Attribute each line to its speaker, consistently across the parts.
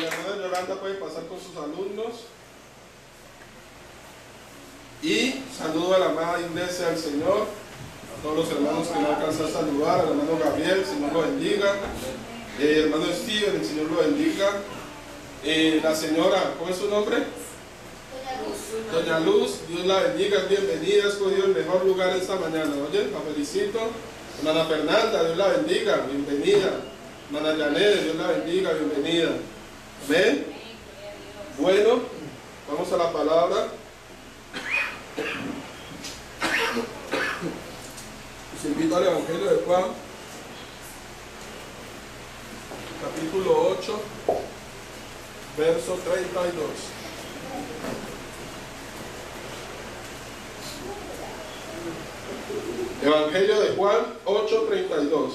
Speaker 1: la hermana Yolanda puede pasar con sus alumnos. Y saludo a la amada iglesia del Señor, a todos los hermanos que no alcanzan a saludar, al hermano Gabriel, el Señor lo bendiga, hermano Steven, el Señor lo bendiga, la señora, ¿cómo es su nombre? Doña Luz, Dios la bendiga, bienvenida, ha escogido el mejor lugar esta mañana, oye, la felicito. Hermana Fernanda, Dios la bendiga, bienvenida. Hermana Janet, Dios la bendiga, bienvenida. ¿Ven? Bueno, vamos a la palabra. Os invito al Evangelio de Juan, capítulo 8, verso 32. Evangelio de Juan 8:32.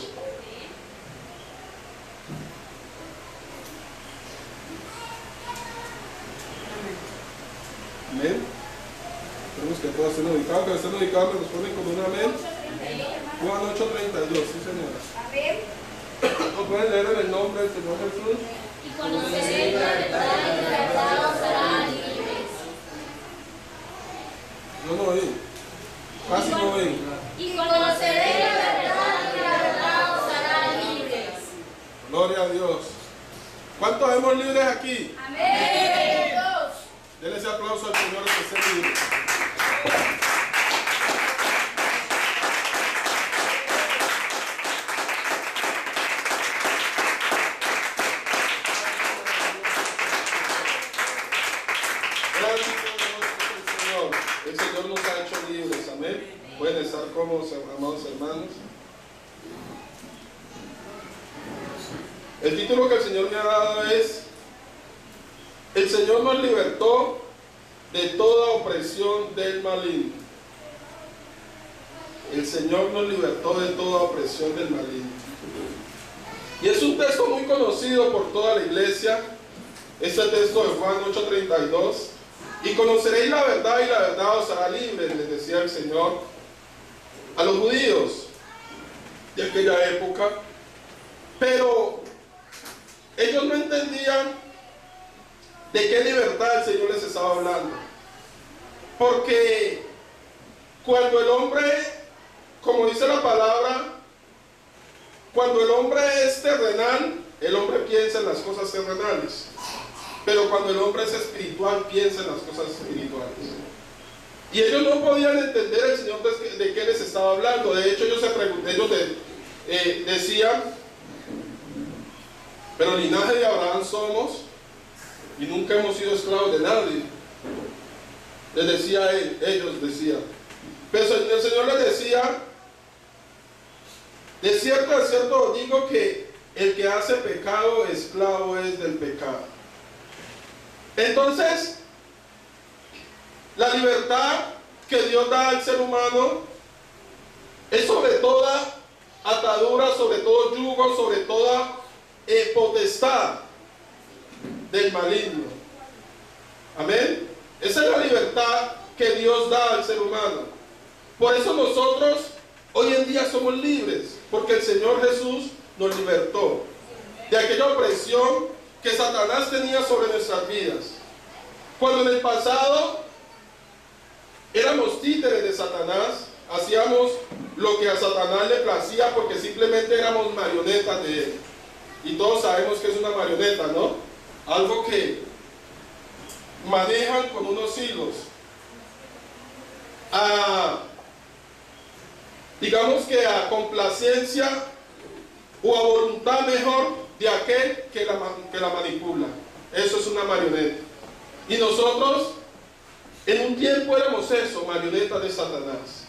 Speaker 1: Amén. Tenemos que todos estén ubicados, que estén ubicados, nos ponen como un amén. Juan 8:32, sí señora.
Speaker 2: Amén.
Speaker 1: ¿Nos pueden leer en el nombre del Señor Jesús?
Speaker 2: Y conoceréis la verdad y la verdad os hará libres.
Speaker 1: Yo no oí. Casi no oí.
Speaker 2: Y conoceréis la verdad y la verdad os hará libres.
Speaker 1: Gloria a Dios. ¿Cuántos vemos libres aquí?
Speaker 2: Amén.
Speaker 1: Denle ese aplauso al Señor que esté libre. El Señor nos ha hecho libres, amén. Pueden estar cómodos, amados hermanos. El título que el Señor me ha dado es: el Señor nos libertó de toda opresión del maligno. El Señor nos libertó de toda opresión del maligno. Y es un texto muy conocido por toda la iglesia. Este texto de Juan 8:32. Y conoceréis la verdad y la verdad os hará libres, les decía el Señor a los judíos de aquella época. Pero ellos no entendían de qué libertad el Señor les estaba hablando. Porque cuando el hombre, como dice la palabra, cuando el hombre es terrenal, el hombre piensa en las cosas terrenales. Pero cuando el hombre es espiritual, piensa en las cosas espirituales. Y ellos no podían entender el Señor de qué les estaba hablando. De hecho, ellos decían, pero linaje de Abraham somos y nunca hemos sido esclavos de nadie. Les decía él, ellos decían. Pero el Señor les decía, de cierto os digo que el que hace pecado, esclavo es del pecado. Entonces, la libertad que Dios da al ser humano es sobre toda atadura, sobre todo yugo, sobre toda potestad del maligno. Amén. Esa es la libertad que Dios da al ser humano. Por eso nosotros hoy en día somos libres, porque el Señor Jesús nos libertó de aquella opresión que Satanás tenía sobre nuestras vidas. Cuando en el pasado éramos títeres de Satanás, hacíamos lo que a Satanás le placía porque simplemente éramos marionetas de él. Y todos sabemos que es una marioneta, ¿no? Algo que manejan con unos hilos. Digamos que a complacencia o a voluntad mejor de aquel que la manipula. Eso es una marioneta. Y nosotros en un tiempo éramos eso, marionetas de Satanás.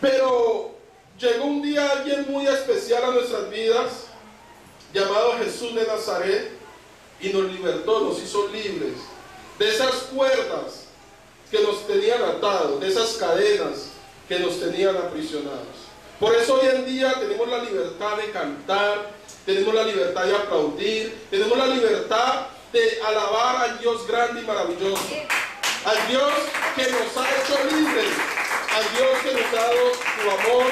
Speaker 1: Pero llegó un día alguien muy especial a nuestras vidas, llamado Jesús de Nazaret, y nos libertó, nos hizo libres de esas cuerdas que nos tenían atados, de esas cadenas que nos tenían aprisionados. Por eso hoy en día tenemos la libertad de cantar, tenemos la libertad de aplaudir, tenemos la libertad de alabar al Dios grande y maravilloso, al Dios que nos ha hecho libres, al Dios que nos ha dado su amor,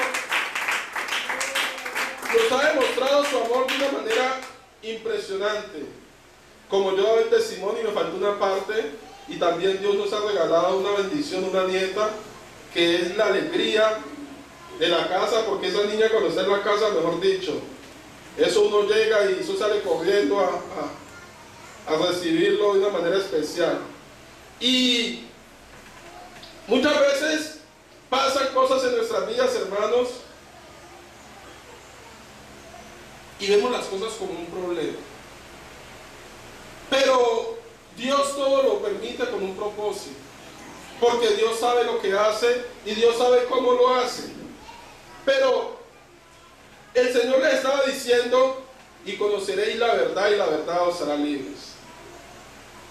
Speaker 1: nos ha demostrado su amor de una manera impresionante. como yo daba el testimonio y me faltó una parte, y también Dios nos ha regalado una bendición, una nieta, que es la alegría de la casa, porque esa niña cuando está en la casa, mejor dicho, eso uno llega y eso sale corriendo a recibirlo de una manera especial. Y muchas veces pasan cosas en nuestras vidas, hermanos, y vemos las cosas como un problema. Pero Dios todo lo permite con un propósito, porque Dios sabe lo que hace y Dios sabe cómo lo hace. Pero el Señor les estaba diciendo: y conoceréis la verdad, y la verdad os hará libres.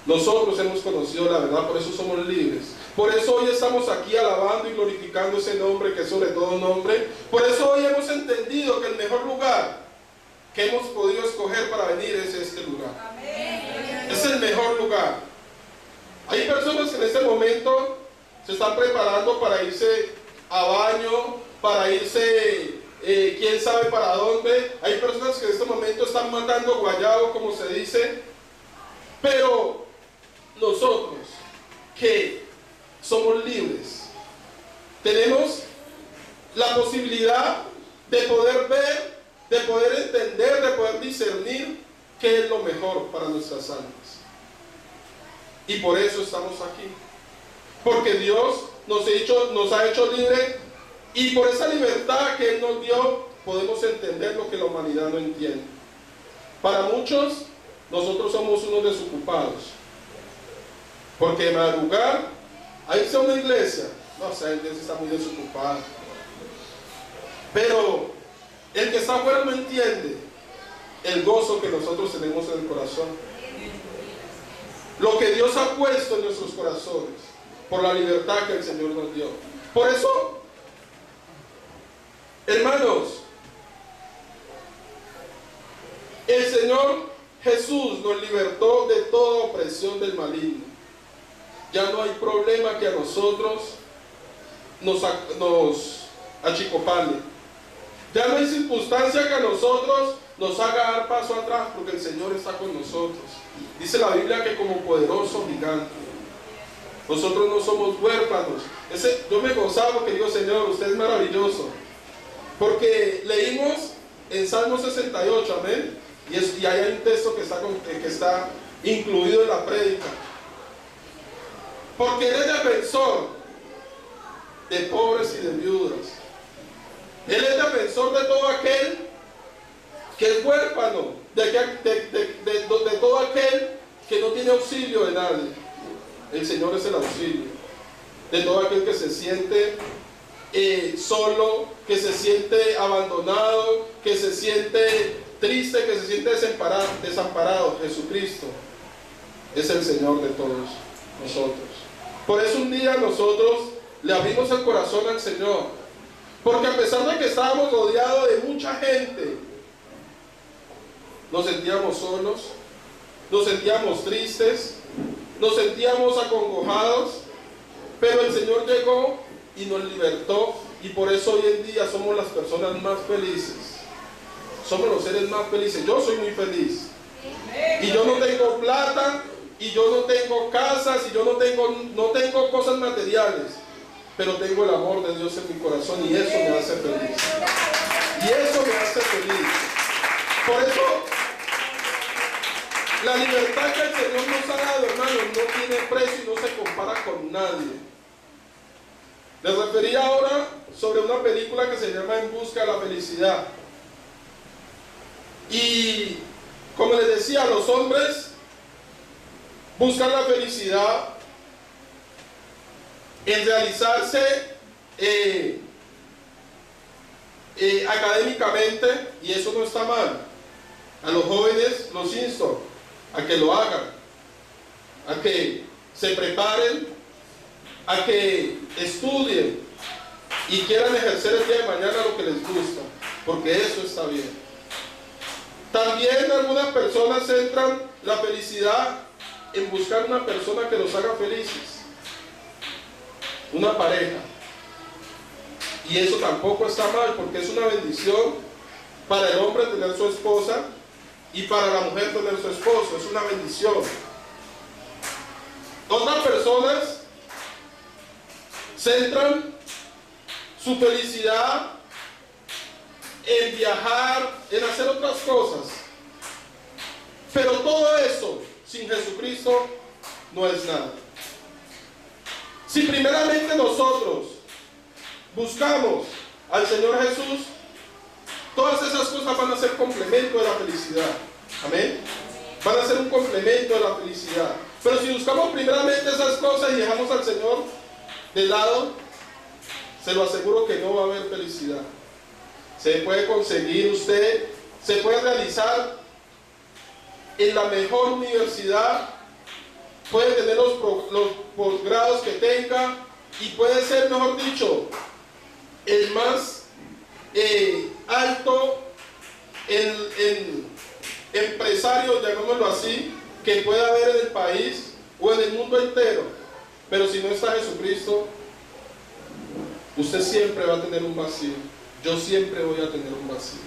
Speaker 1: Nosotros hemos conocido la verdad, por eso somos libres. Por eso hoy estamos aquí alabando y glorificando ese nombre que es sobre todo nombre. Por eso hoy hemos entendido que el mejor lugar que hemos podido escoger para venir es este lugar. Amén. Es el mejor lugar. Hay personas que en este momento se están preparando para irse a baño, para irse quién sabe para dónde. Hay personas que en este momento están matando guayabo, como se dice. Pero nosotros que somos libres tenemos la posibilidad de poder ver, de poder entender, de poder discernir qué es lo mejor para nuestras almas. Y por eso estamos aquí, porque Dios nos ha hecho libres, y por esa libertad que Él nos dio podemos entender lo que la humanidad no entiende. Para muchos nosotros somos unos desocupados, porque madrugar a irse a una iglesia, no, o sea, la iglesia está muy desocupada. Pero el que está afuera no entiende el gozo que nosotros tenemos en el corazón, lo que Dios ha puesto en nuestros corazones, por la libertad que el Señor nos dio. Por eso, hermanos, el Señor Jesús nos libertó de toda opresión del maligno. Ya no hay problema que a nosotros nos achicopale. Ya no hay circunstancia que a nosotros nos haga dar paso atrás, porque el Señor está con nosotros. Dice la Biblia que como poderoso gigante. Nosotros no somos huérfanos. Yo me gozaba porque digo: Señor, usted es maravilloso. Porque leímos en Salmo 68, amén. Y ahí hay un texto que está incluido en la prédica. Porque Él es defensor de pobres y de viudas. Él es defensor de todo aquel que es huérfano, de todo aquel que no tiene auxilio de nadie. El Señor es el auxilio de todo aquel que se siente solo, que se siente abandonado, que se siente triste, que se siente desamparado. Jesucristo es el Señor de todos nosotros. Por eso un día nosotros le abrimos el corazón al Señor, porque a pesar de que estábamos rodeados de mucha gente, nos sentíamos solos, nos sentíamos tristes, nos sentíamos acongojados, pero el Señor llegó y nos libertó, y por eso hoy en día somos las personas más felices, somos los seres más felices. Yo soy muy feliz, y yo no tengo plata, y yo no tengo casas, y yo no tengo cosas materiales, pero tengo el amor de Dios en mi corazón, y eso me hace feliz. Y eso me hace feliz. Por eso, la libertad que el Señor nos ha dado, hermanos, no tiene precio y no se compara con nadie. Les refería ahora sobre una película que se llama En busca de la felicidad. Y como les decía, los hombres buscan la felicidad en realizarse académicamente, y eso no está mal. A los jóvenes los insto a que lo hagan, a que se preparen, a que estudien y quieran ejercer el día de mañana lo que les gusta, porque eso está bien. También algunas personas centran la felicidad en buscar una persona que los haga felices, una pareja, y eso tampoco está mal, porque es una bendición para el hombre tener su esposa, y para la mujer tener su esposo, es una bendición. Otras personas centran su felicidad en viajar, en hacer otras cosas. Pero todo eso sin Jesucristo no es nada. Si primeramente nosotros buscamos al Señor Jesús, todas esas cosas van a ser complemento de la felicidad. Amén. Van a ser un complemento de la felicidad. Pero si buscamos primeramente esas cosas y dejamos al Señor de lado, se lo aseguro que no va a haber felicidad. Se puede conseguir usted, se puede realizar en la mejor universidad, puede tener los posgrados que tenga y puede ser, mejor dicho, el más alto empresario, llamémoslo así, que pueda haber en el país o en el mundo entero. Pero si no está Jesucristo, usted siempre va a tener un vacío. Yo siempre voy a tener un vacío.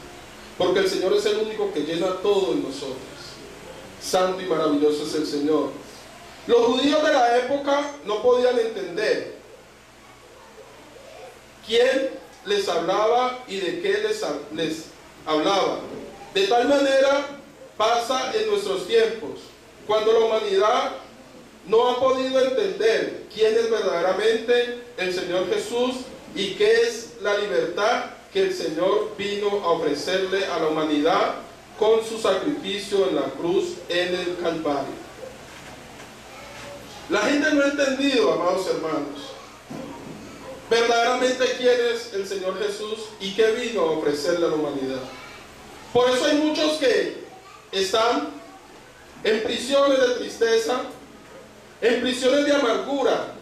Speaker 1: Porque el Señor es el único que llena todo en nosotros. Santo y maravilloso es el Señor. Los judíos de la época no podían entender quién les hablaba y de qué les hablaba. De tal manera pasa en nuestros tiempos, cuando la humanidad no ha podido entender quién es verdaderamente el Señor Jesús y qué es la libertad que el Señor vino a ofrecerle a la humanidad con su sacrificio en la cruz en el Calvario. La gente no ha entendido, amados hermanos, verdaderamente quién es el Señor Jesús y qué vino a ofrecerle a la humanidad. Por eso hay muchos que están en prisiones de tristeza, en prisiones de amargura,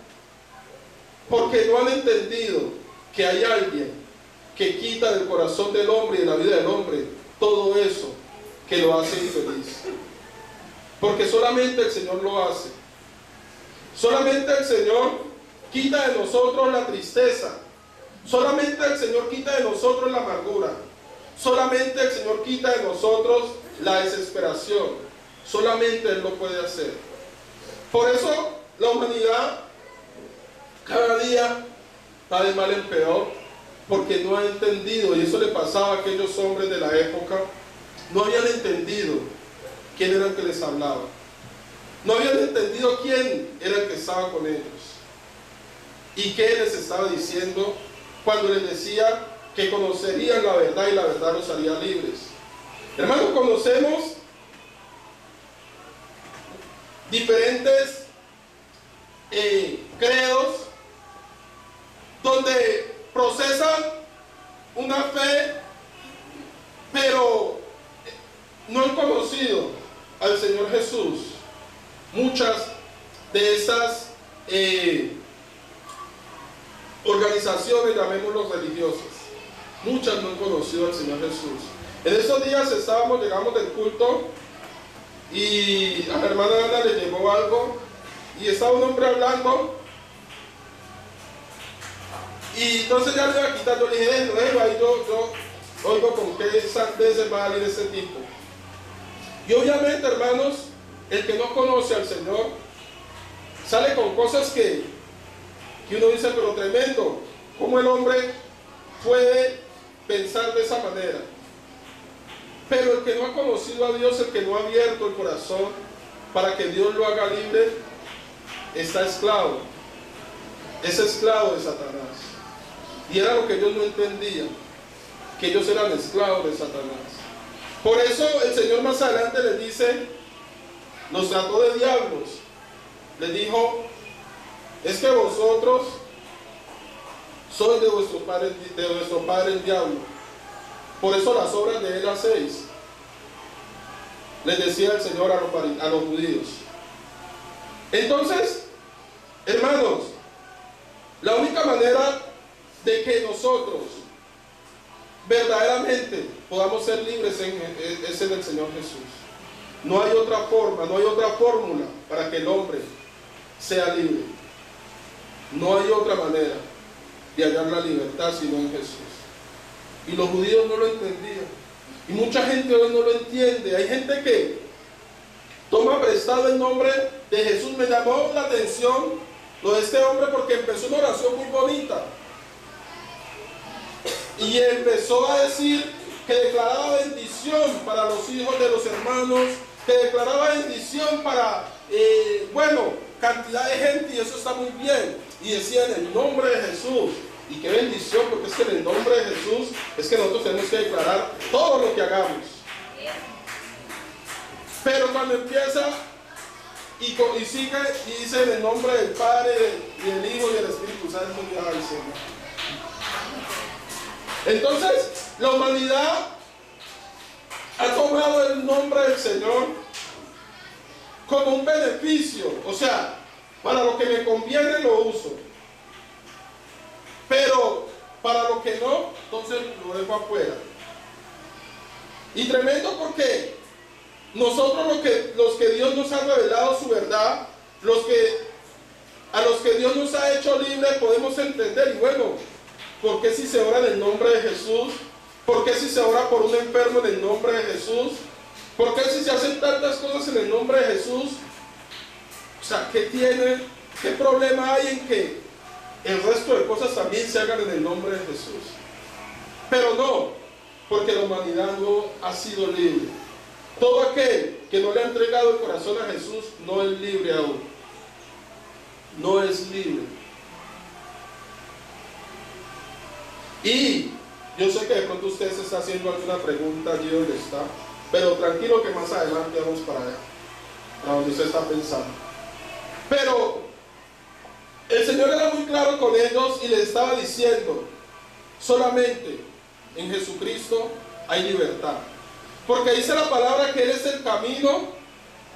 Speaker 1: porque no han entendido que hay alguien que quita del corazón del hombre y de la vida del hombre todo eso que lo hace infeliz. Porque solamente el Señor lo hace. Solamente el Señor quita de nosotros la tristeza. Solamente el Señor quita de nosotros la amargura. Solamente el Señor quita de nosotros la desesperación. Solamente Él lo puede hacer. Por eso la humanidad cada día va de mal en peor, porque no ha entendido, y eso le pasaba a aquellos hombres de la época, no habían entendido quién era el que les hablaba. No habían entendido quién era el que estaba con ellos y qué les estaba diciendo cuando les decía que conocerían la verdad y la verdad los haría libres. Hermanos, conocemos diferentes credos donde procesan una fe, pero no han conocido al Señor Jesús. Muchas de esas organizaciones, llamémoslos religiosas, muchas no han conocido al Señor Jesús. En estos días llegamos del culto y a la hermana Ana le llegó algo y estaba un hombre hablando y entonces ya le iba a quitar. Yo le dije, no, ahí yo oigo con qué sandeces va a salir ese tipo. Y obviamente, hermanos, el que no conoce al Señor sale con cosas que uno dice, pero tremendo, ¿cómo el hombre puede pensar de esa manera? Pero el que no ha conocido a Dios, el que no ha abierto el corazón para que Dios lo haga libre, está esclavo. Es esclavo de Satanás. Y era lo que ellos no entendían, que ellos eran esclavos de Satanás. Por eso el Señor más adelante les dice, los trató de diablos. Les dijo, es que vosotros sois de vuestro padre el diablo. Por eso las obras de él hacéis. Les decía el Señor a los judíos. Entonces, hermanos, la única manera de que nosotros verdaderamente podamos ser libres es en el Señor Jesús. No hay otra forma, no hay otra fórmula para que el hombre sea libre. No hay otra manera de hallar la libertad sino en Jesús. Y los judíos no lo entendían. Y mucha gente hoy no lo entiende. Hay gente que toma prestado el nombre de Jesús. Me llamó la atención lo de este hombre porque empezó una oración muy bonita. Y empezó a decir que declaraba bendición para los hijos de los hermanos, que declaraba bendición para, cantidad de gente, y eso está muy bien. Y decía en el nombre de Jesús. Y qué bendición, porque es que en el nombre de Jesús es que nosotros tenemos que declarar todo lo que hagamos. Pero cuando empieza y sigue y dice en el nombre del Padre y del Hijo y del Espíritu Santo, ay, Señor. Entonces, la humanidad ha tomado el nombre del Señor como un beneficio. O sea, para lo que me conviene lo uso. Pero para lo que no, entonces lo dejo afuera. Y tremendo porque nosotros los que Dios nos ha revelado su verdad, a los que Dios nos ha hecho libres, podemos entender. Y bueno, ¿por qué si se ora en el nombre de Jesús? ¿Por qué si se ora por un enfermo en el nombre de Jesús? ¿Por qué si se hacen tantas cosas en el nombre de Jesús? O sea, ¿qué problema hay en que el resto de cosas también se hagan en el nombre de Jesús? Pero no, porque la humanidad no ha sido libre. Todo aquel que no le ha entregado el corazón a Jesús no es libre aún. No es libre. Y yo sé que de pronto usted se está haciendo alguna pregunta allí donde está, pero tranquilo que más adelante vamos para allá, a donde usted está pensando. Pero el Señor era muy claro con ellos y les estaba diciendo, solamente en Jesucristo hay libertad. Porque dice la palabra que Él es el camino,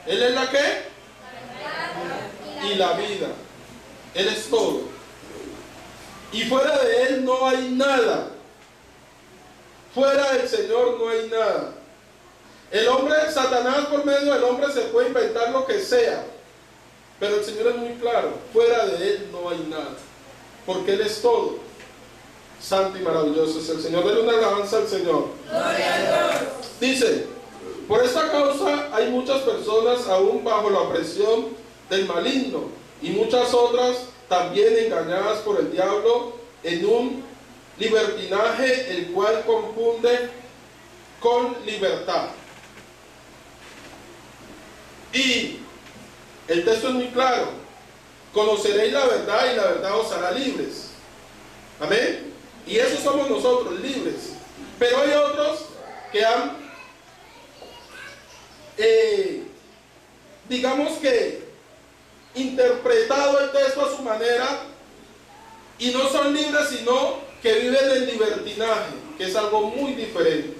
Speaker 1: Él es la ¿qué? Y la vida. Él es todo. Y fuera de Él no hay nada. Fuera del Señor no hay nada. El hombre, Satanás, por medio del hombre se puede inventar lo que sea. Pero el Señor es muy claro, fuera de Él no hay nada, porque Él es todo. Santo y maravilloso es el Señor. Denle una alabanza al Señor.
Speaker 2: Gloria a Dios.
Speaker 1: Dice, por esta causa hay muchas personas aún bajo la opresión del maligno, y muchas otras también engañadas por el diablo en un libertinaje el cual confunde con libertad. Y el texto es muy claro. Conoceréis la verdad y la verdad os hará libres. Amén. Y eso somos nosotros, libres. Pero hay otros que han, digamos que, interpretado el texto a su manera y no son libres, sino que viven en libertinaje, que es algo muy diferente.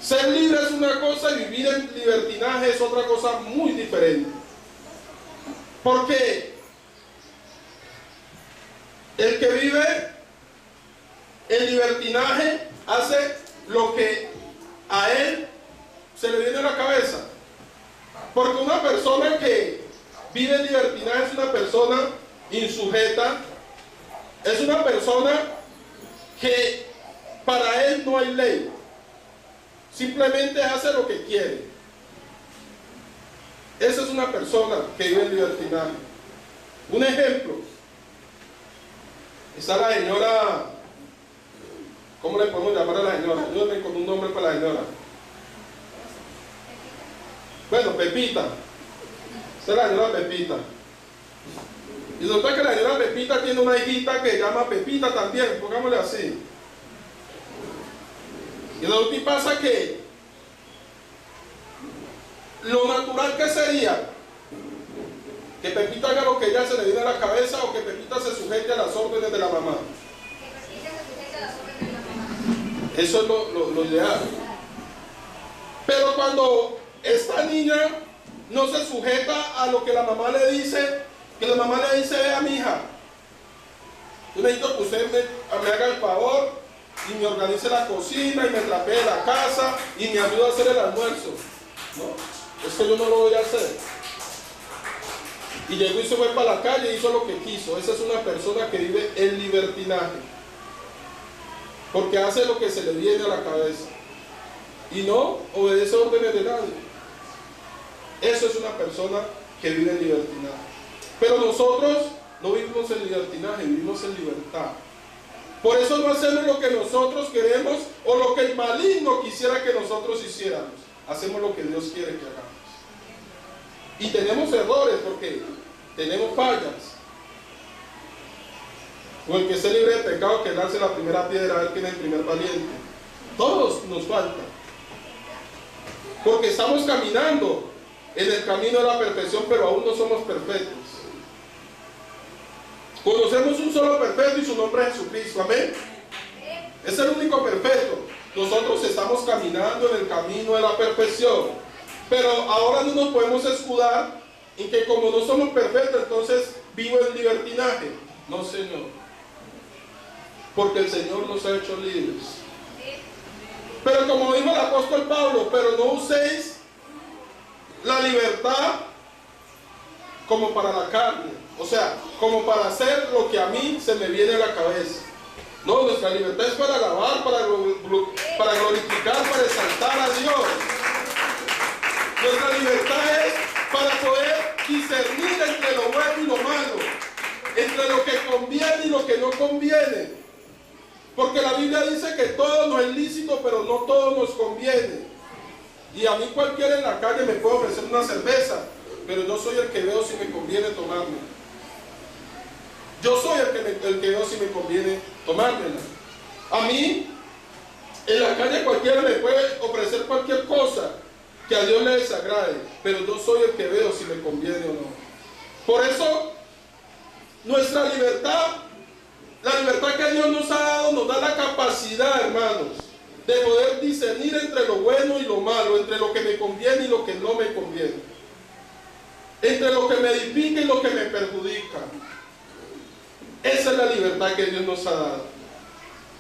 Speaker 1: Ser libre es una cosa y vivir en libertinaje es otra cosa muy diferente. Porque el que vive en libertinaje hace lo que a él se le viene a la cabeza. Porque una persona que vive en libertinaje es una persona insujeta, es una persona que para él no hay ley. Simplemente hace lo que quiere. Esa es una persona que vive en libertinaje. Un ejemplo. Está la señora, ¿cómo le podemos llamar a la señora? Ayúdenme con un nombre para la señora. Bueno, Pepita. Esta es la señora Pepita. Y resulta que la señora Pepita tiene una hijita que se llama Pepita también, pongámosle así. Y lo que pasa que lo natural que sería que Pepita haga lo que ella se le viene a la cabeza, o que Pepita se sujete a las órdenes de la mamá. Eso es lo ideal. Pero cuando esta niña no se sujeta a lo que la mamá le dice, que la mamá le dice, vea mi hija, yo necesito que usted me haga el favor y me organice la cocina y me trapee la casa y me ayude a hacer el almuerzo. No, esto yo no lo voy a hacer. Y llegó y se fue para la calle y hizo lo que quiso. Esa es una persona que vive en libertinaje, porque hace lo que se le viene a la cabeza. y no obedece órdenes de nadie. Eso es una persona que vive en libertinaje. Pero nosotros no vivimos en libertinaje, vivimos en libertad. Por eso no hacemos lo que nosotros queremos o lo que el maligno quisiera que nosotros hiciéramos. Hacemos lo que Dios quiere que hagamos. Y tenemos errores porque tenemos fallas. O el que esté libre de pecado, que lance la primera piedra, a ver quién es el primer valiente. Todos nos faltan. Porque estamos caminando en el camino de la perfección, pero aún no somos perfectos. Conocemos un solo perfecto y su nombre es Jesucristo. Amén. Es el único perfecto. Nosotros estamos caminando en el camino de la perfección. Pero ahora no nos podemos escudar en que como no somos perfectos, entonces vivo en libertinaje. No, Señor. Porque el Señor nos ha hecho libres. Pero como dijo el apóstol Pablo, pero no uséis la libertad como para la carne, o sea, como para hacer lo que a mí se me viene a la cabeza. No, nuestra libertad es para alabar, para glorificar, para exaltar a Dios. Nuestra libertad es para poder discernir entre lo bueno y lo malo, entre lo que conviene y lo que no conviene. Porque la Biblia dice que todo nos es lícito, pero no todo nos conviene. Y a mí cualquiera en la calle me puede ofrecer una cerveza, pero yo soy el que veo si me conviene tomarme. Yo soy el que veo si me conviene tomármela. A mí, en la calle cualquiera me puede ofrecer cualquier cosa que a Dios le desagrade, pero yo soy el que veo si me conviene o no. Por eso, nuestra libertad, la libertad que Dios nos ha dado, nos da la capacidad, hermanos, de poder discernir entre lo bueno y lo malo, entre lo que me conviene y lo que no me conviene, entre lo que me edifica y lo que me perjudica. Esa es la libertad que Dios nos ha dado,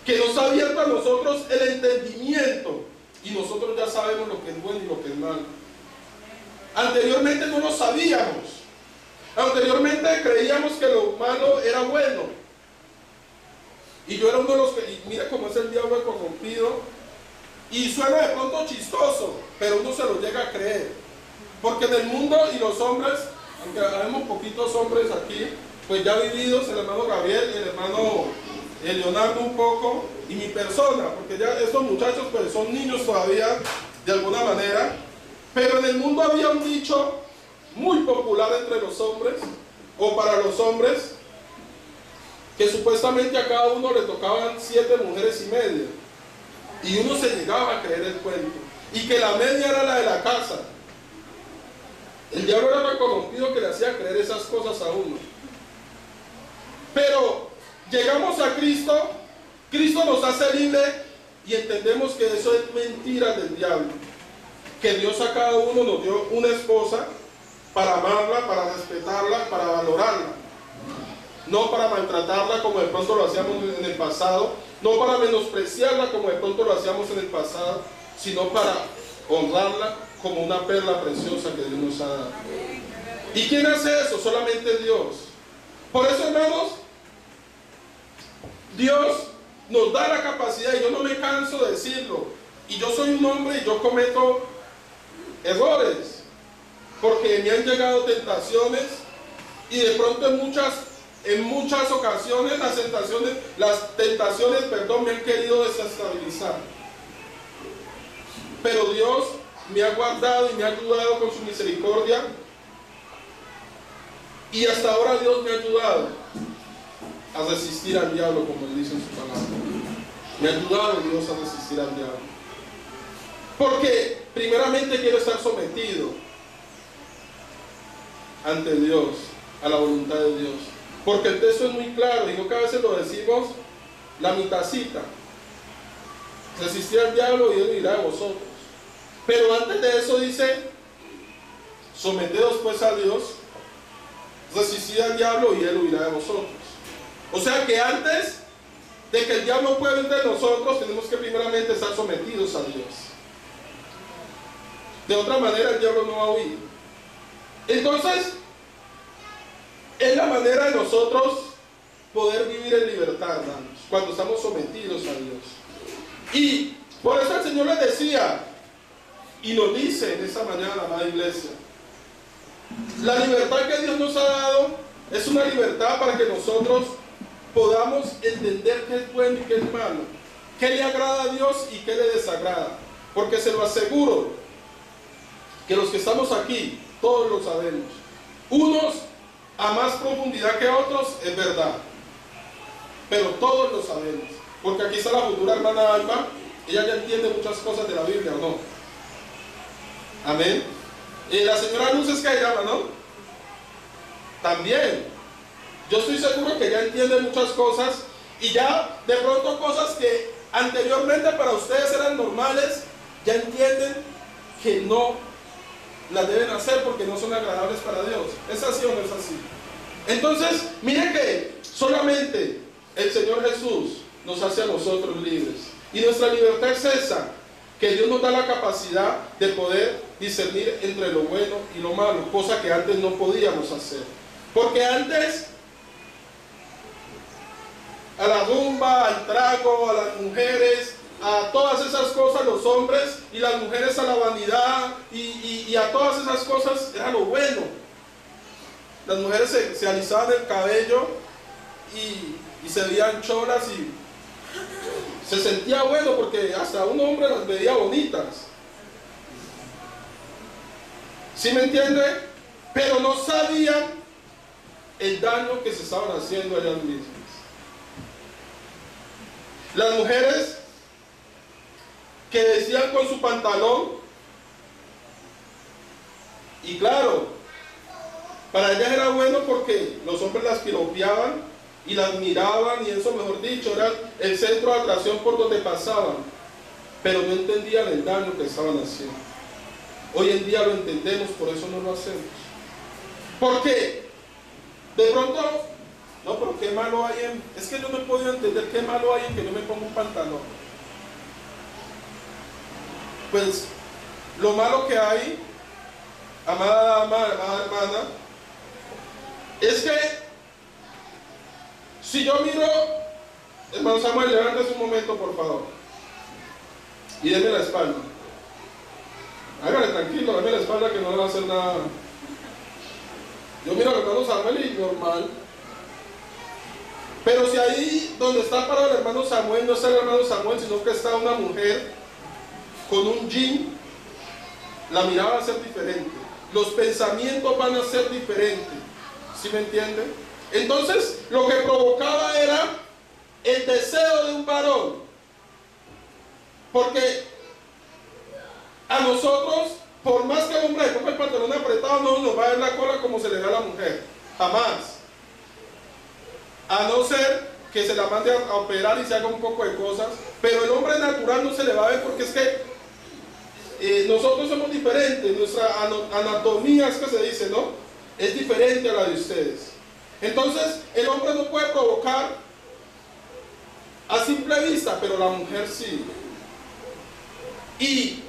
Speaker 1: que nos ha abierto a nosotros el entendimiento, y nosotros ya sabemos lo que es bueno y lo que es malo. Anteriormente no lo sabíamos. Anteriormente creíamos que lo malo era bueno. Y yo era uno de los que, y mira cómo es el diablo corrompido, y suena de pronto chistoso, pero uno se lo llega a creer. Porque en el mundo y los hombres, aunque habemos poquitos hombres aquí, pues ya vividos, el hermano Gabriel y el hermano Leonardo un poco, y mi persona, porque ya estos muchachos pues son niños todavía, de alguna manera, pero en el mundo había un dicho muy popular entre los hombres, o para los hombres, que supuestamente a cada uno le tocaban 7 mujeres y media, y uno se llegaba a creer el cuento, y que la media era la de la casa. El diablo era tan corrompido que le hacía creer esas cosas a uno. Pero llegamos a Cristo, Cristo nos hace libre y entendemos que eso es mentira del diablo, que Dios a cada uno nos dio una esposa para amarla, para respetarla, para valorarla, no para maltratarla como de pronto lo hacíamos en el pasado, no para menospreciarla como de pronto lo hacíamos en el pasado, sino para honrarla como una perla preciosa que Dios nos ha dado. ¿Y quién hace eso? Solamente Dios. Por eso, hermanos, Dios nos da la capacidad, y yo no me canso de decirlo, y yo soy un hombre y yo cometo errores, porque me han llegado tentaciones, y de pronto en muchas ocasiones las tentaciones, me han querido desestabilizar. Pero Dios me ha guardado y me ha ayudado con su misericordia, y hasta ahora Dios me ha ayudado a resistir al diablo, como él dice en su palabra. Me ha ayudado Dios a resistir al diablo, porque primeramente quiero estar sometido ante Dios, a la voluntad de Dios, porque el texto es muy claro, y no que a veces lo decimos la mitacita: resistir al diablo y él huirá de vosotros. Pero antes de eso dice: someteos pues a Dios, resistid al diablo y él huirá de vosotros. O sea que antes de que el diablo pueda huir de nosotros, tenemos que primeramente estar sometidos a Dios. De otra manera el diablo no va a huir. Entonces, es la manera de nosotros poder vivir en libertad, hermanos, cuando estamos sometidos a Dios. Y por eso el Señor les decía y nos dice en esta mañana, amada iglesia, la libertad que Dios nos ha dado es una libertad para que nosotros podamos entender qué es bueno y qué es malo, qué le agrada a Dios y qué le desagrada. Porque se lo aseguro, que los que estamos aquí, todos lo sabemos. Unos a más profundidad que otros, es verdad. Pero todos lo sabemos. Porque aquí está la futura hermana Alba, ella ya entiende muchas cosas de la Biblia, ¿o no? Amén. Y la señora Luz es que llama, ¿no? También. Yo estoy seguro que ya entiende muchas cosas y ya de pronto cosas que anteriormente para ustedes eran normales, ya entienden que no las deben hacer porque no son agradables para Dios. ¿Es así o no es así? Entonces, mire que solamente el Señor Jesús nos hace a nosotros libres. Y nuestra libertad es esa, que Dios nos da la capacidad de poder discernir entre lo bueno y lo malo, cosa que antes no podíamos hacer. Porque antes, a la rumba, al trago, a las mujeres, a todas esas cosas, los hombres, y las mujeres a la vanidad y a todas esas cosas era lo bueno. Las mujeres se alisaban el cabello y se veían cholas y se sentía bueno porque hasta un hombre las veía bonitas. ¿Sí me entiende? Pero no sabían el daño que se estaban haciendo a ellas mismas. Las mujeres que decían con su pantalón, y claro, para ellas era bueno porque los hombres las piropeaban y las miraban, y eso, mejor dicho, era el centro de atracción por donde pasaban, pero no entendían el daño que estaban haciendo. Hoy en día lo entendemos, por eso no lo hacemos. Porque de pronto, no, pero qué malo hay en... Es que yo no he podido entender qué malo hay en que yo me ponga un pantalón. Pues lo malo que hay, amada hermana, es que si yo miro, hermano Samuel, levántese un momento por favor y denme la espalda. Hágale tranquilo, denme la espalda que no le va a hacer nada. Yo miro al hermano Samuel y normal. Pero si ahí donde está parado el hermano Samuel no está el hermano Samuel, sino que está una mujer con un jean, la mirada va a ser diferente, los pensamientos van a ser diferentes. ¿Sí me entienden? Entonces lo que provocaba era el deseo de un varón, porque a nosotros, por más que el hombre le ponga el pantalón apretado, no nos va a ver la cola como se le da a la mujer, jamás. A no ser que se la mande a operar y se haga un poco de cosas, pero el hombre natural no se le va a ver porque es que nosotros somos diferentes, nuestra anatomía es que se dice, ¿no? Es diferente a la de ustedes. Entonces el hombre no puede provocar a simple vista, pero la mujer sí. Y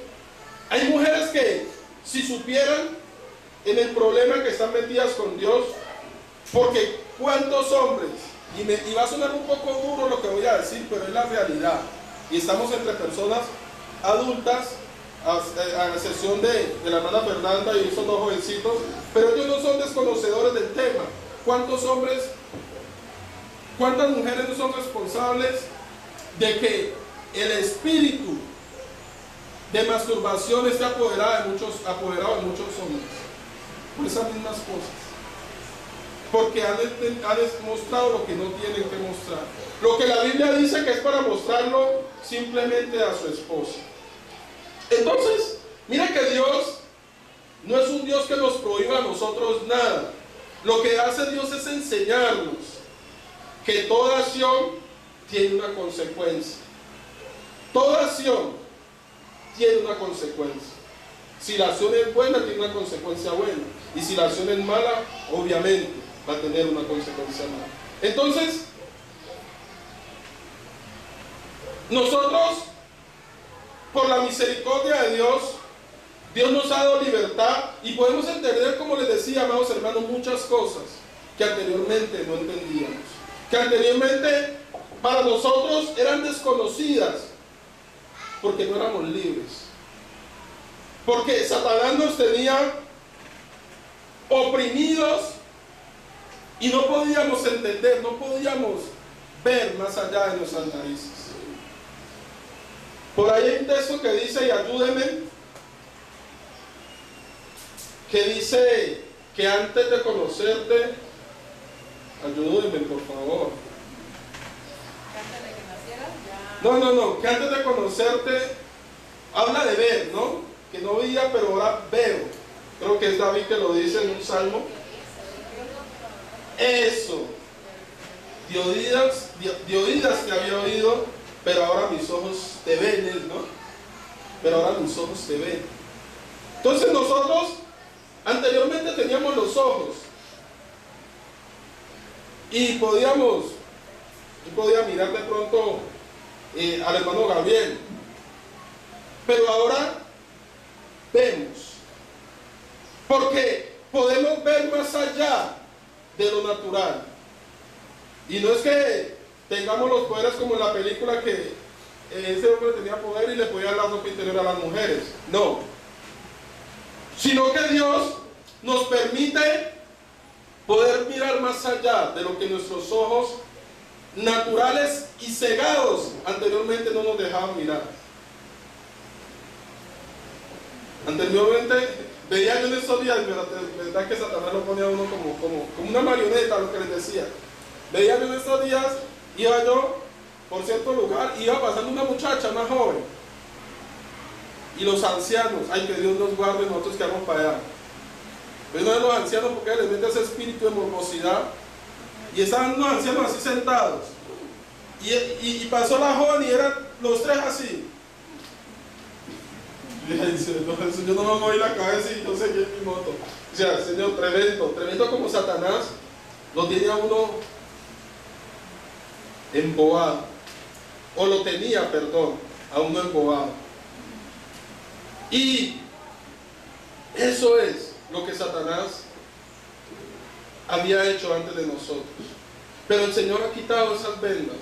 Speaker 1: hay mujeres que si supieran en el problema que están metidas con Dios, porque cuántos hombres, y va a sonar un poco duro lo que voy a decir, pero es la realidad, y estamos entre personas adultas, a excepción de la hermana Fernanda y esos dos jovencitos, pero ellos no son desconocedores del tema. ¿Cuántos hombres, cuántas mujeres no son responsables de que el espíritu de masturbación esté apoderado de muchos hombres por esas mismas cosas? Porque han mostrado lo que no tienen que mostrar, lo que la Biblia dice que es para mostrarlo simplemente a su esposa. Entonces, mira que Dios no es un Dios que nos prohíba a nosotros nada. Lo que hace Dios es enseñarnos que toda acción tiene una consecuencia. Toda acción tiene una consecuencia. Si la acción es buena, tiene una consecuencia buena. Y si la acción es mala, obviamente va a tener una consecuencia mala. Entonces, nosotros, por la misericordia de Dios, Dios nos ha dado libertad y podemos entender, como les decía, amados hermanos, muchas cosas que anteriormente no entendíamos, que anteriormente para nosotros eran desconocidas porque no éramos libres. Porque Satanás nos tenía oprimidos y no podíamos entender, no podíamos ver más allá de nuestras narices. Por ahí hay un texto que dice, y ayúdenme, que dice que antes de conocerte, ayúdenme por favor. No, que antes de conocerte, habla de ver, ¿no? Que no veía, pero ahora veo. Creo que es David que lo dice en un salmo. Eso. De oídas te había oído, pero ahora mis ojos te ven, ¿no? Pero ahora mis ojos te ven. Entonces nosotros anteriormente teníamos los ojos y yo podía mirar de pronto al hermano Gabriel, pero ahora vemos, porque podemos ver más allá de lo natural. Y no es que tengamos los poderes como en la película que ese hombre tenía poder y le podía dar la ropa interior a las mujeres, no, sino que Dios nos permite poder mirar más allá de lo que nuestros ojos naturales y cegados anteriormente no nos dejaban mirar. Anteriormente veía yo en estos días, verdad que Satanás lo ponía a uno como una marioneta, lo que les decía. Veía yo en estos días, iba yo por cierto lugar, iba pasando una muchacha más joven, y los ancianos, ay, que Dios nos guarde, nosotros que vamos para allá. Pero no de los ancianos, porque les mete ese espíritu de morbosidad, y estaban unos ancianos así sentados, y pasó la joven y eran los tres así. Y dice, no, yo no me moví la cabeza y yo seguí en mi moto. O sea, Señor, tremendo como Satanás lo tiene a uno embobado, o lo tenía, perdón, a uno embobado. Y eso es lo que Satanás había hecho antes de nosotros. Pero el Señor ha quitado esas vendas,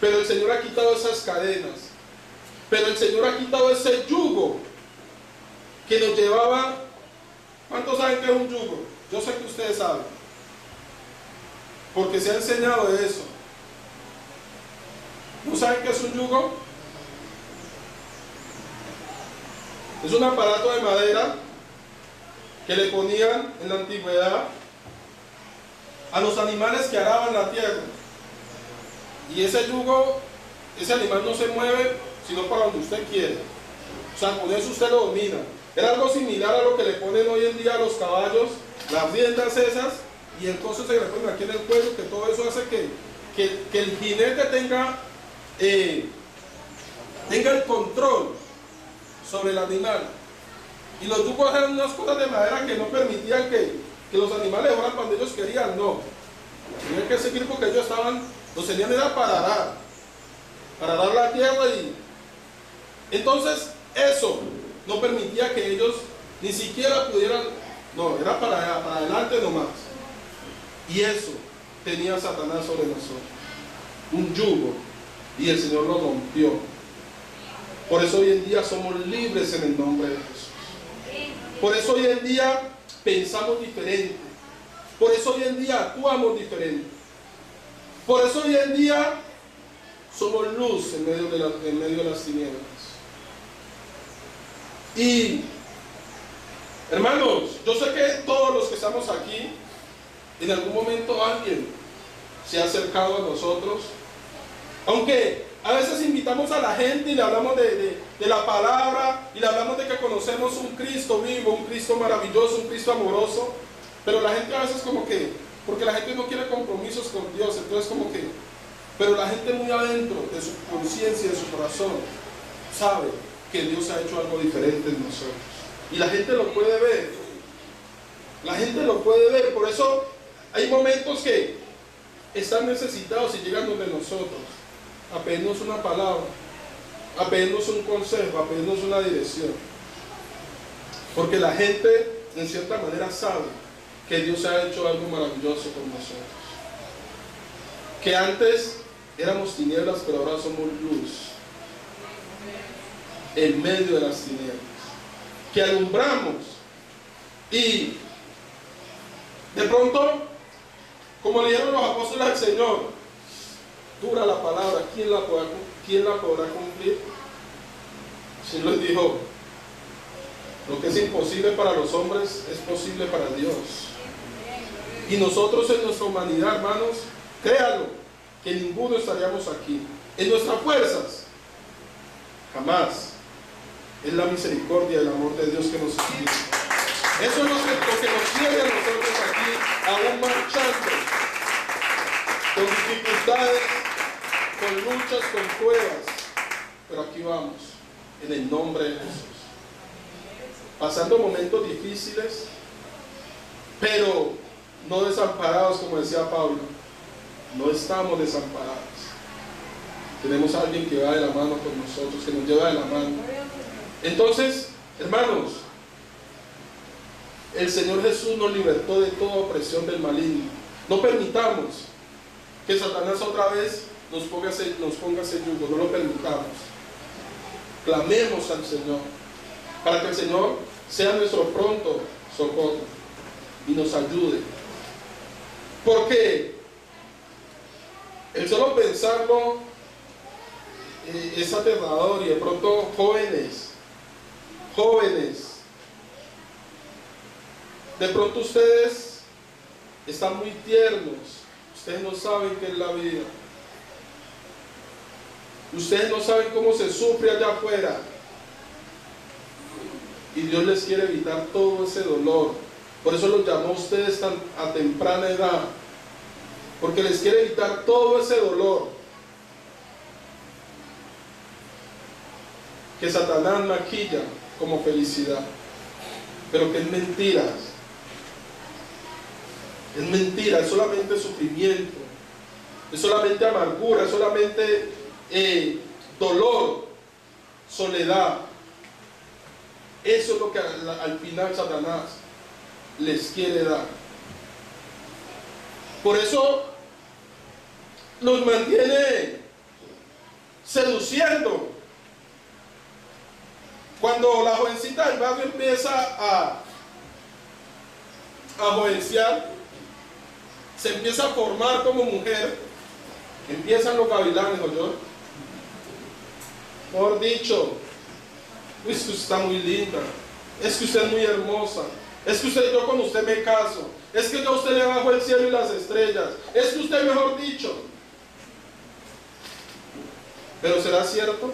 Speaker 1: pero el Señor ha quitado esas cadenas, pero el Señor ha quitado ese yugo que nos llevaba. ¿Cuántos saben qué es un yugo? Yo sé que ustedes saben, porque se ha enseñado de eso. ¿No saben qué es un yugo? Es un aparato de madera que le ponían en la antigüedad a los animales que araban la tierra. Y ese yugo, ese animal no se mueve sino para donde usted quiere. O sea, con eso usted lo domina. Era algo similar a lo que le ponen hoy en día a los caballos, las riendas esas, y el coso se le pone aquí en el cuello, que todo eso hace que el jinete tenga el control sobre el animal. Y los yugos eran unas cosas de madera que no permitían que los animales fueran cuando ellos querían, no. Tenían que seguir porque ellos los tenían era para arar la tierra, y entonces eso no permitía que ellos ni siquiera pudieran, no, era para adelante nomás. Y eso tenía Satanás sobre nosotros, un yugo, y el Señor lo rompió. Por eso hoy en día somos libres en el nombre de Jesús. Por eso hoy en día pensamos diferente. Por eso hoy en día actuamos diferente. Por eso hoy en día somos luz en medio de las tinieblas. Y hermanos, yo sé que todos los que estamos aquí, en algún momento alguien se ha acercado a nosotros, aunque a veces invitamos a la gente y le hablamos de la palabra, y le hablamos de que conocemos un Cristo vivo, un Cristo maravilloso, un Cristo amoroso, pero la gente a veces porque la gente no quiere compromisos con Dios, entonces pero la gente muy adentro de su conciencia, de su corazón, sabe que Dios ha hecho algo diferente en nosotros, y la gente lo puede ver, por eso hay momentos que están necesitados y llegan donde nosotros, a pedirnos una palabra, a pedirnos un consejo, a pedirnos una dirección, porque la gente en cierta manera sabe que Dios ha hecho algo maravilloso con nosotros, que antes éramos tinieblas, pero ahora somos luz en medio de las tinieblas. que alumbramos. Y de pronto, como le dijeron los apóstoles al Señor, dura la palabra, ¿quién la podrá cumplir? Si les dijo, lo que es imposible para los hombres es posible para Dios. Y nosotros en nuestra humanidad, hermanos, créanlo, que ninguno estaríamos aquí. En nuestras fuerzas, jamás. Es la misericordia y el amor de Dios que nos guía. Eso es lo que nos tiene a nosotros aquí, aún marchando, con dificultades, con luchas, con pruebas. Pero aquí vamos, en el nombre de Jesús. Pasando momentos difíciles, pero no desamparados, como decía Pablo. No estamos desamparados. Tenemos a alguien que va de la mano con nosotros, que nos lleva de la mano. Entonces, hermanos, el Señor Jesús nos libertó de toda opresión del maligno. No permitamos que Satanás otra vez nos ponga ese yugo, no lo permitamos. Clamemos al Señor para que el Señor sea nuestro pronto socorro y nos ayude. Porque el solo pensarlo es aterrador. Y de pronto jóvenes, de pronto ustedes están muy tiernos, ustedes no saben qué es la vida, ustedes no saben cómo se sufre allá afuera, y Dios les quiere evitar todo ese dolor. Por eso los llamó a ustedes a temprana edad, porque les quiere evitar todo ese dolor que Satanás maquilla como felicidad, pero que es mentira. Es mentira, es solamente sufrimiento, es solamente amargura, es solamente dolor, soledad. Eso es lo que al final Satanás les quiere dar. Por eso los mantiene seduciendo. Cuando la jovencita del barrio empieza a jovenciar, se empieza a formar como mujer, empiezan los gavilanes, ¿oyó? Mejor dicho, es que usted está muy linda, es que usted es muy hermosa, es que yo con usted me caso, es que yo a usted le bajo el cielo y las estrellas, es que usted, mejor dicho. ¿Pero será cierto?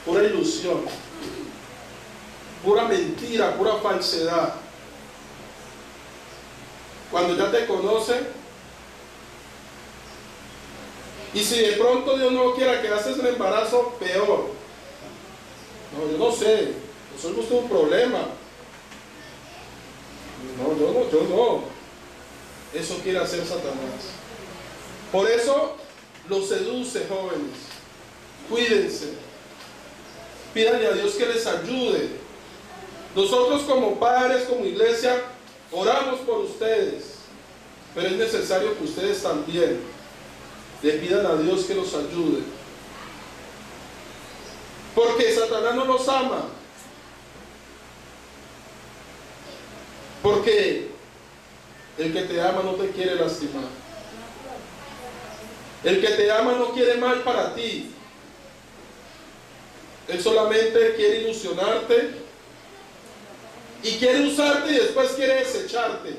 Speaker 1: Pura ilusión, pura mentira, pura falsedad. Cuando ya te conocen, y si de pronto Dios no quiera que haces un embarazo, peor. No, yo no sé, eso es un problema. No, yo no. Eso quiere hacer Satanás. Por eso los seduce, jóvenes. Cuídense. Pídanle a Dios que les ayude. Nosotros como padres, como iglesia, oramos por ustedes, pero es necesario que ustedes también le pidan a Dios que los ayude, porque Satanás no los ama, porque el que te ama no te quiere lastimar, el que te ama no quiere mal para ti, él solamente quiere ilusionarte y quiere usarte y después quiere desecharte.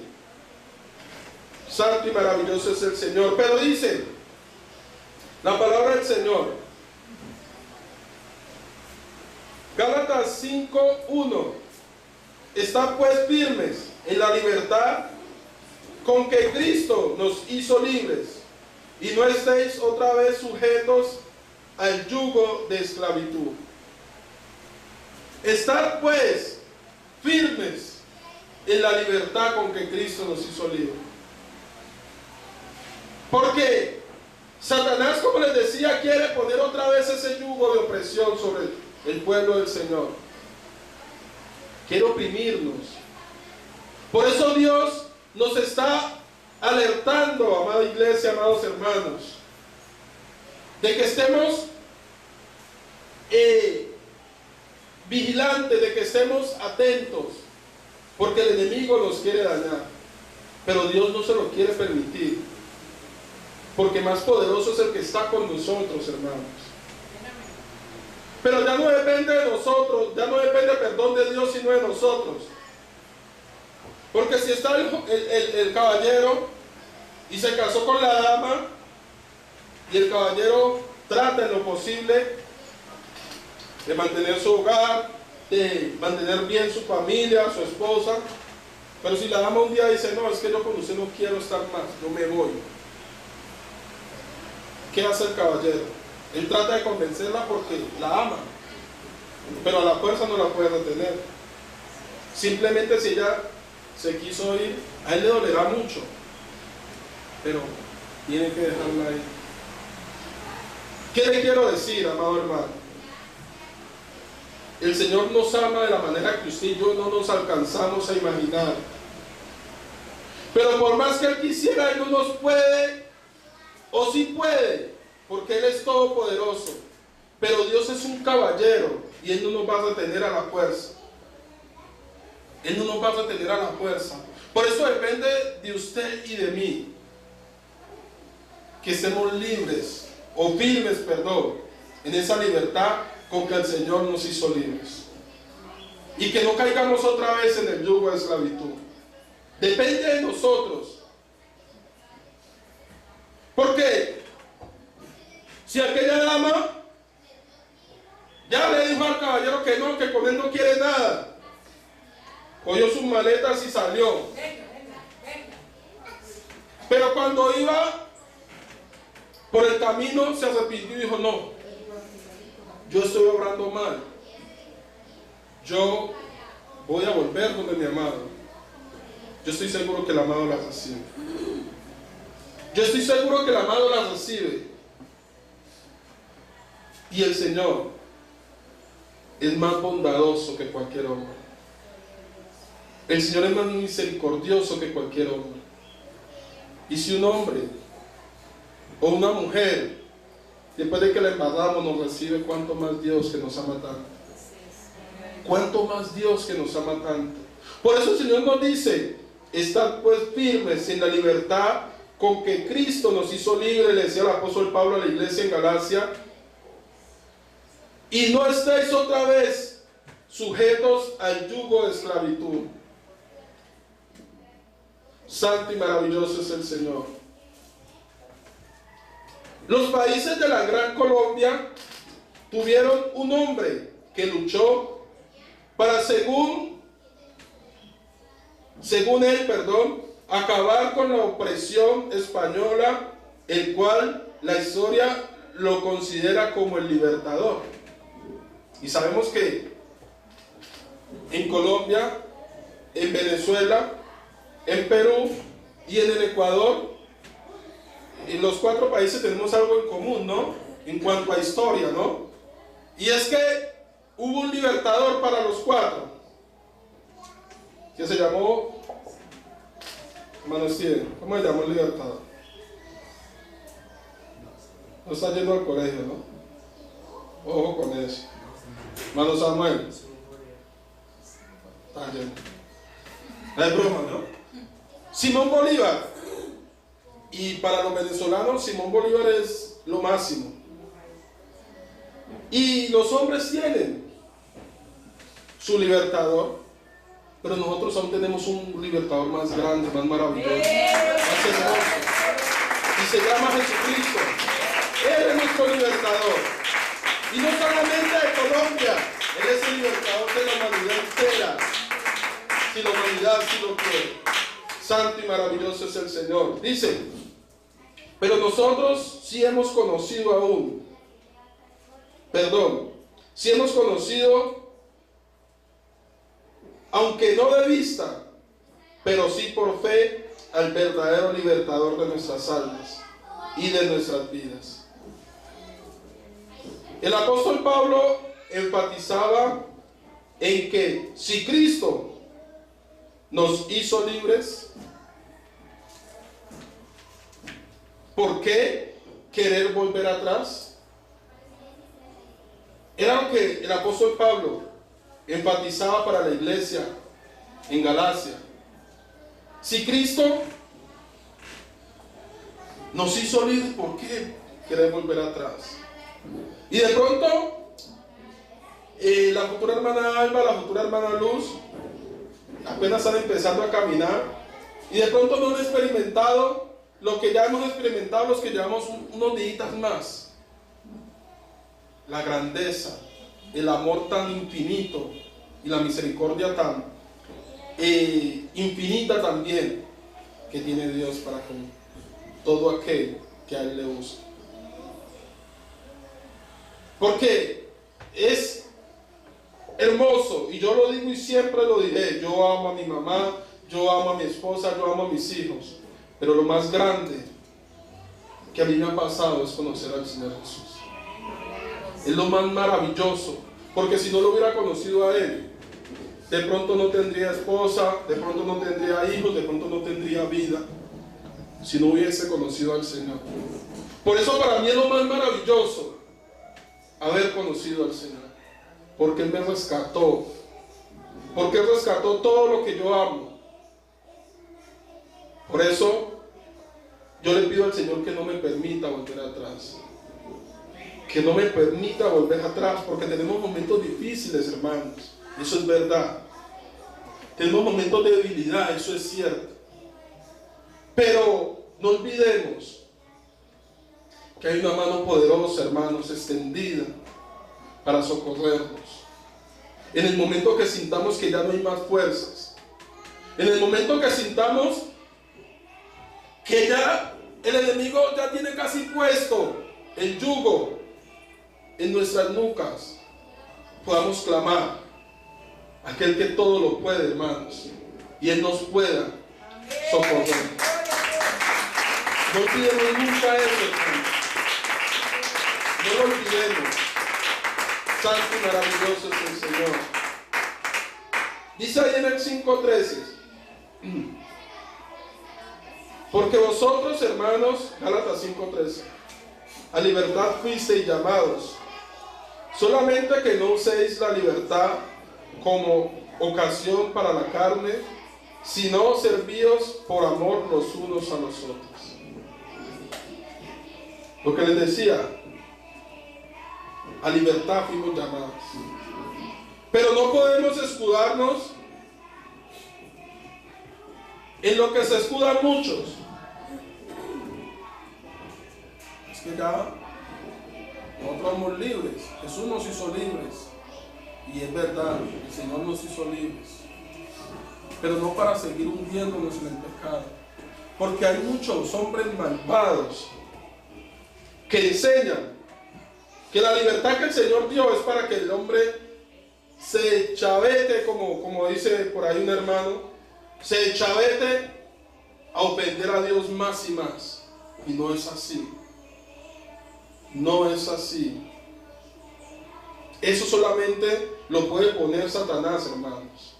Speaker 1: Santo y maravilloso es el Señor. Pero dice la palabra del Señor, Gálatas 5:1: estad pues firmes en la libertad con que Cristo nos hizo libres, y no estéis otra vez sujetos al yugo de esclavitud. Estad pues firmes en la libertad con que Cristo nos hizo libres. Porque Satanás, como les decía, quiere poner otra vez ese yugo de opresión sobre el pueblo del Señor. Quiere oprimirnos. Por eso Dios nos está alertando, amada iglesia, amados hermanos, de que estemos vigilantes, de que estemos atentos, porque el enemigo nos quiere dañar, pero Dios no se lo quiere permitir, porque más poderoso es el que está con nosotros, hermanos. Pero ya no depende de nosotros, ya no depende, perdón, de Dios, sino de nosotros. Porque si está el caballero y se casó con la dama, y el caballero trata en lo posible de mantener su hogar, de mantener bien su familia, su esposa, pero si la dama un día dice, no, es que yo con usted no quiero estar más, yo me voy, ¿qué hace el caballero? Él trata de convencerla porque la ama, pero a la fuerza no la puede retener. Simplemente si ella se quiso ir, a él le dolerá mucho, pero tiene que dejarla ir. ¿Qué le quiero decir, amado hermano? El Señor nos ama de la manera que usted y yo no nos alcanzamos a imaginar. Pero por más que Él quisiera, Él no nos puede, o sí puede, porque Él es todopoderoso. Pero Dios es un caballero y Él no nos va a retener a la fuerza. Él no nos va a retener a la fuerza. Por eso depende de usted y de mí que estemos libres, o firmes, perdón, en esa libertad con que el Señor nos hizo libres. Y que no caigamos otra vez en el yugo de esclavitud. Depende de nosotros. Porque si aquella dama ya le dijo al caballero que no, que con él no quiere nada, cogió sus maletas y salió. Pero cuando iba por el camino se arrepintió y dijo, no, yo estoy obrando mal, yo voy a volver donde mi amado. Yo estoy seguro que el amado la recibe. Yo estoy seguro que el amado la recibe. Y el Señor es más bondadoso que cualquier hombre. El Señor es más misericordioso que cualquier hombre. Y si un hombre o una mujer, después de que la embarramos, nos recibe, ¿cuánto más Dios que nos ama tanto? ¿Cuánto más Dios que nos ama tanto? Por eso el Señor nos dice, estad pues firmes en la libertad con que Cristo nos hizo libres, le decía el apóstol Pablo a la iglesia en Galacia, y no estéis otra vez sujetos al yugo de esclavitud. Santo y maravilloso es el Señor. Los países de la Gran Colombia tuvieron un hombre que luchó para, según él, acabar con la opresión española, el cual la historia lo considera como el libertador. Y sabemos que en Colombia, en Venezuela, en Perú y en el Ecuador, en los 4 países tenemos algo en común, ¿no? En cuanto a historia, ¿no? Y es que hubo un libertador para los 4, que se llamó, hermano Steven, ¿cómo se llamó el libertador? No está yendo al colegio, ¿no? Ojo con eso. Hermano Samuel, está yendo. No es broma, ¿no? Simón Bolívar. Y para los venezolanos, Simón Bolívar es lo máximo. Y los hombres tienen su libertador, pero nosotros aún tenemos un libertador más grande, más maravilloso, más hermoso, y se llama Jesucristo. Él es nuestro libertador, y no solamente de Colombia, Él es el libertador de la humanidad entera. Si la humanidad sí lo quiere. Santo y maravilloso es el Señor. Dice, pero nosotros sí hemos conocido aún, sí hemos conocido, aunque no de vista, pero sí por fe, al verdadero libertador de nuestras almas y de nuestras vidas. El apóstol Pablo enfatizaba en que si Cristo nos hizo libres, ¿por qué querer volver atrás? Era lo que el apóstol Pablo enfatizaba para la iglesia en Galacia. Si Cristo nos hizo libres, ¿por qué querer volver atrás? Y de pronto, la futura hermana Alba, la futura hermana Luz, apenas están empezando a caminar, y de pronto no han experimentado lo que ya hemos experimentado los que llevamos unos días más. La grandeza, el amor tan infinito y la misericordia tan infinita también que tiene Dios para con todo aquel que a Él le gusta. Porque es hermoso, y yo lo digo y siempre lo diré: yo amo a mi mamá, yo amo a mi esposa, yo amo a mis hijos, pero lo más grande que a mí me ha pasado es conocer al Señor Jesús. Es lo más maravilloso, porque si no lo hubiera conocido a Él, de pronto no tendría esposa, de pronto no tendría hijos, de pronto no tendría vida, si no hubiese conocido al Señor. Por eso para mí es lo más maravilloso haber conocido al Señor, porque Él me rescató, porque Él rescató todo lo que yo amo. Por eso yo le pido al Señor que no me permita volver atrás, que no me permita volver atrás, porque tenemos momentos difíciles, hermanos, eso es verdad. Tenemos momentos de debilidad, eso es cierto. Pero no olvidemos que hay una mano poderosa, hermanos, extendida para socorrernos. En el momento que sintamos que ya no hay más fuerzas, en el momento que sintamos que ya el enemigo ya tiene casi puesto el yugo en nuestras nucas, podamos clamar a aquel que todo lo puede, hermanos, y Él nos pueda socorrer. No olvidemos nunca eso, hermanos. No lo olvidemos. Santo y maravilloso es el Señor. Dice ahí en el 5:13: porque vosotros, hermanos, Gálatas 5:13, a libertad fuisteis llamados, solamente que no uséis la libertad como ocasión para la carne, sino servíos por amor los unos a los otros. Lo que les decía, a libertad fuimos llamados, pero no podemos escudarnos en lo que se escudan muchos. Es que ya nosotros somos libres, Jesús nos hizo libres, y es verdad, el Señor nos hizo libres, pero no para seguir hundiéndonos en el pecado, porque hay muchos hombres malvados que enseñan que la libertad que el Señor dio es para que el hombre se chavete, como dice por ahí un hermano, se chavete a ofender a Dios más y más. Y no es así. No es así. Eso solamente lo puede poner Satanás, hermanos.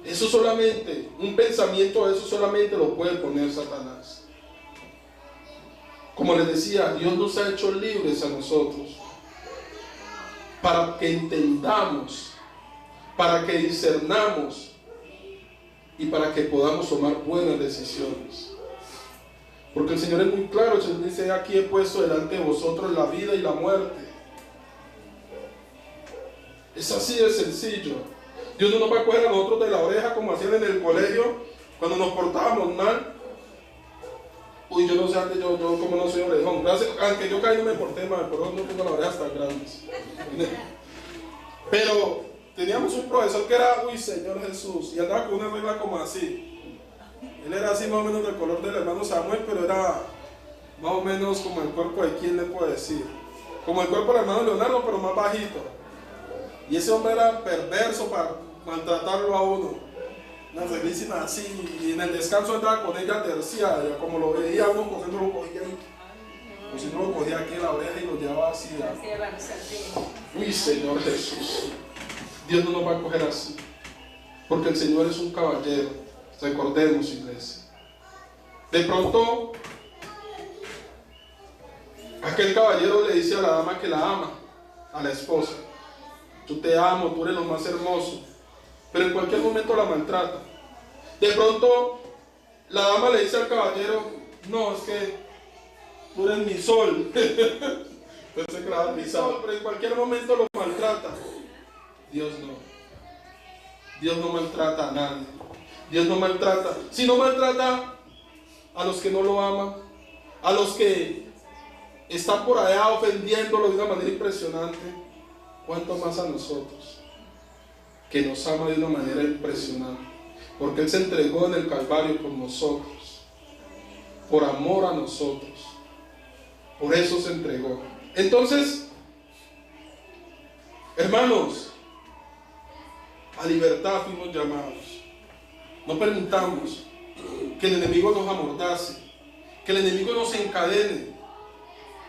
Speaker 1: Eso solamente, un pensamiento de eso solamente lo puede poner Satanás. Como les decía, Dios nos ha hecho libres a nosotros para que entendamos, para que discernamos y para que podamos tomar buenas decisiones. Porque el Señor es muy claro, el Señor dice: aquí he puesto delante de vosotros la vida y la muerte. Es así de sencillo. Dios no nos va a coger a nosotros de la oreja como hacían en el colegio cuando nos portábamos mal. Uy, yo no sé antes, yo como no soy orejón. Gracias, aunque yo caí no me porté mal, pero no tengo las orejas tan grandes. Pero teníamos un profesor que era, uy, Señor Jesús, y andaba con una regla como así. Él era así más o menos del color del hermano Samuel, pero era más o menos como el cuerpo de quién le puedo decir. Como el cuerpo del hermano Leonardo, pero más bajito. Y ese hombre era perverso para maltratarlo a uno. Una reglísima así, y en el descanso entraba con ella terciaria, como lo veía uno cogiendo, lo cogía ahí. O si no lo cogía aquí en la oreja y lo llevaba así. Uy, Señor Jesús. Dios no nos va a coger así, porque el Señor es un caballero. Recordemos, iglesia. De pronto, aquel caballero le dice a la dama que la ama, a la esposa. Yo te amo, tú eres lo más hermoso. Pero en cualquier momento la maltrata. De pronto la dama le dice al caballero, no, es que tú eres mi sol. Pensé que la dama mi sol, pero en cualquier momento lo maltrata. Dios no. Dios no maltrata a nadie. Dios no maltrata. Si no maltrata a los que no lo aman, a los que están por allá ofendiéndolo de una manera impresionante, ¿cuánto más a nosotros? Que nos ama de una manera impresionante. Porque Él se entregó en el Calvario por nosotros. Por amor a nosotros. Por eso se entregó. Entonces, hermanos, a libertad fuimos llamados. No permitamos que el enemigo nos amordace, que el enemigo nos encadene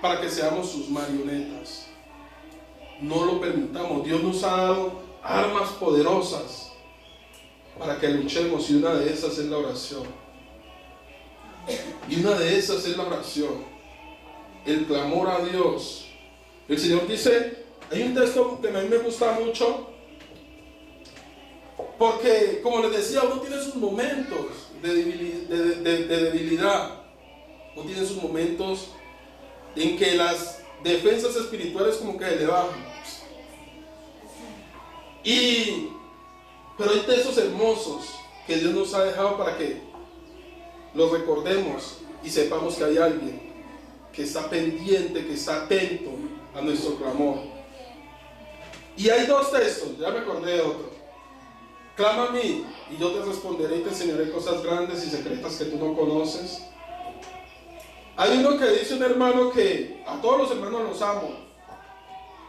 Speaker 1: para que seamos sus marionetas. No lo permitamos. Dios nos ha dado armas poderosas para que luchemos, y una de esas es la oración. Y una de esas es la oración, el clamor a Dios. El Señor dice, hay un texto que a mí me gusta mucho, porque como les decía, uno tiene sus momentos de debilidad, uno tiene sus momentos en que las defensas espirituales como que le bajan. Pero hay textos hermosos que Dios nos ha dejado para que los recordemos y sepamos que hay alguien que está pendiente, que está atento a nuestro clamor. Y hay dos textos, ya me acordé de otro. Clama a mí y yo te responderé y te enseñaré cosas grandes y secretas que tú no conoces. Hay uno que dice un hermano que a todos los hermanos los amo,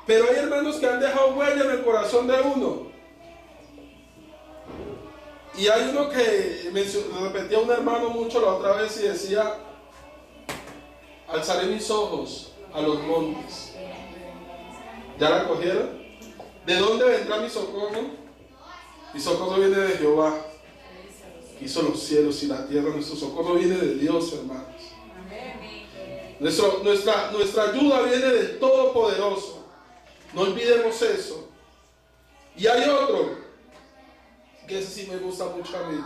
Speaker 1: pero hay hermanos que han dejado huella en el corazón de uno. Y hay uno que repetía un hermano mucho la otra vez y decía, alzaré mis ojos a los montes. ¿Ya la cogieron? ¿De dónde vendrá mi socorro? Mi socorro viene de Jehová, que hizo los cielos y la tierra. Nuestro socorro viene de Dios, hermanos. Nuestra ayuda viene del Todopoderoso. No olvidemos eso. Y hay otro, que ese sí me gusta mucho a mí.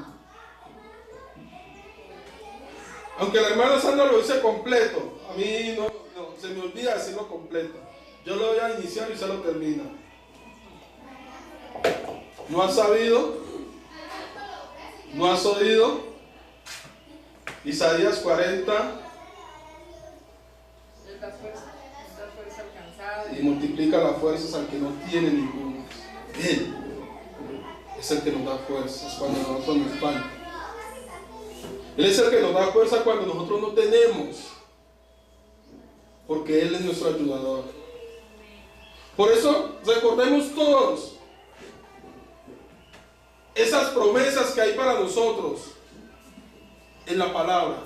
Speaker 1: Aunque la hermana Sandra lo dice completo, a mí no, se me olvida decirlo completo. Yo lo voy a iniciar y se lo termina. ¿No has sabido? ¿No has oído? Isaías 40. Y multiplica las fuerzas al que no tiene ninguna. Él es el que nos da fuerzas cuando a nosotros nos falta. Él es el que nos da fuerza cuando nosotros no tenemos. Porque Él es nuestro ayudador. Por eso recordemos todos esas promesas que hay para nosotros en la palabra.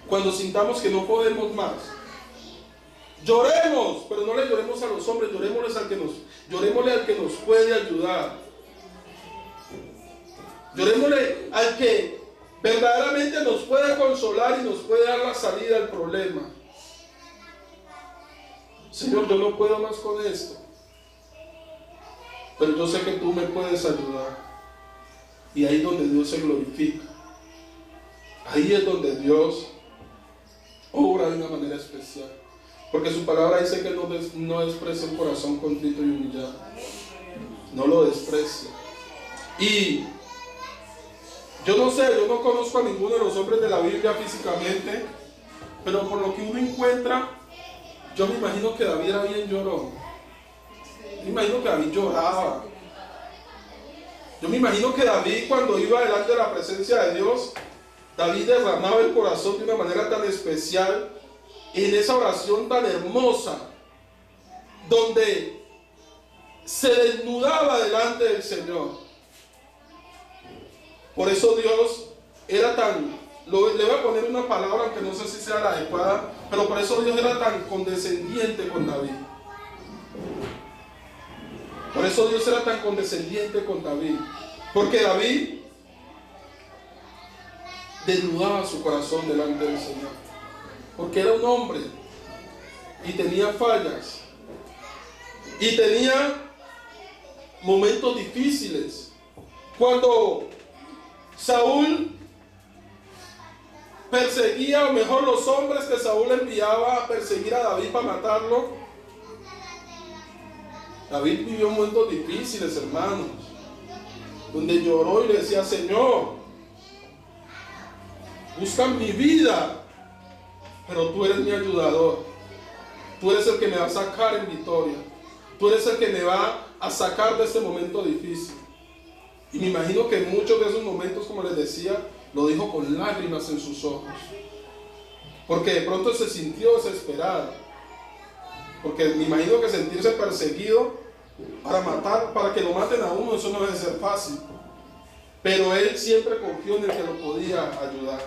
Speaker 1: Cuando sintamos que no podemos más, lloremos, pero no le lloremos a los hombres, llorémosle al que nos puede ayudar. Llorémosle al que verdaderamente nos puede consolar y nos puede dar la salida al problema. Señor, yo no puedo más con esto, pero yo sé que tú me puedes ayudar. Y ahí es donde Dios se glorifica. Ahí es donde Dios obra de una manera especial. Porque su palabra dice que no desprecia un corazón contrito y humillado. No lo desprecia. Y yo no sé, yo no conozco a ninguno de los hombres de la Biblia físicamente, pero por lo que uno encuentra, yo me imagino que David era bien llorón. Yo me imagino que David lloraba. Yo me imagino que David, cuando iba delante de la presencia de Dios, David derramaba el corazón de una manera tan especial en esa oración tan hermosa, donde se desnudaba delante del Señor. Por eso Dios era tan, le voy a poner una palabra aunque no sé si sea la adecuada, pero por eso Dios era tan condescendiente con David. Por eso Dios era tan condescendiente con David, porque David desnudaba su corazón delante del Señor, porque era un hombre y tenía fallas, Y tenía momentos difíciles. Cuando Saúl perseguía, o mejor los hombres que Saúl enviaba a perseguir a David para matarlo, David vivió momentos difíciles, hermanos, donde lloró y le decía: Señor, buscan mi vida, pero tú eres mi ayudador, tú eres el que me va a sacar en victoria, tú eres el que me va a sacar de este momento difícil. Y me imagino que en muchos de esos momentos, como les decía, lo dijo con lágrimas en sus ojos, porque de pronto se sintió desesperado, porque me imagino que sentirse perseguido para que lo maten a uno, eso no debe ser fácil, pero él siempre confió en el que lo podía ayudar.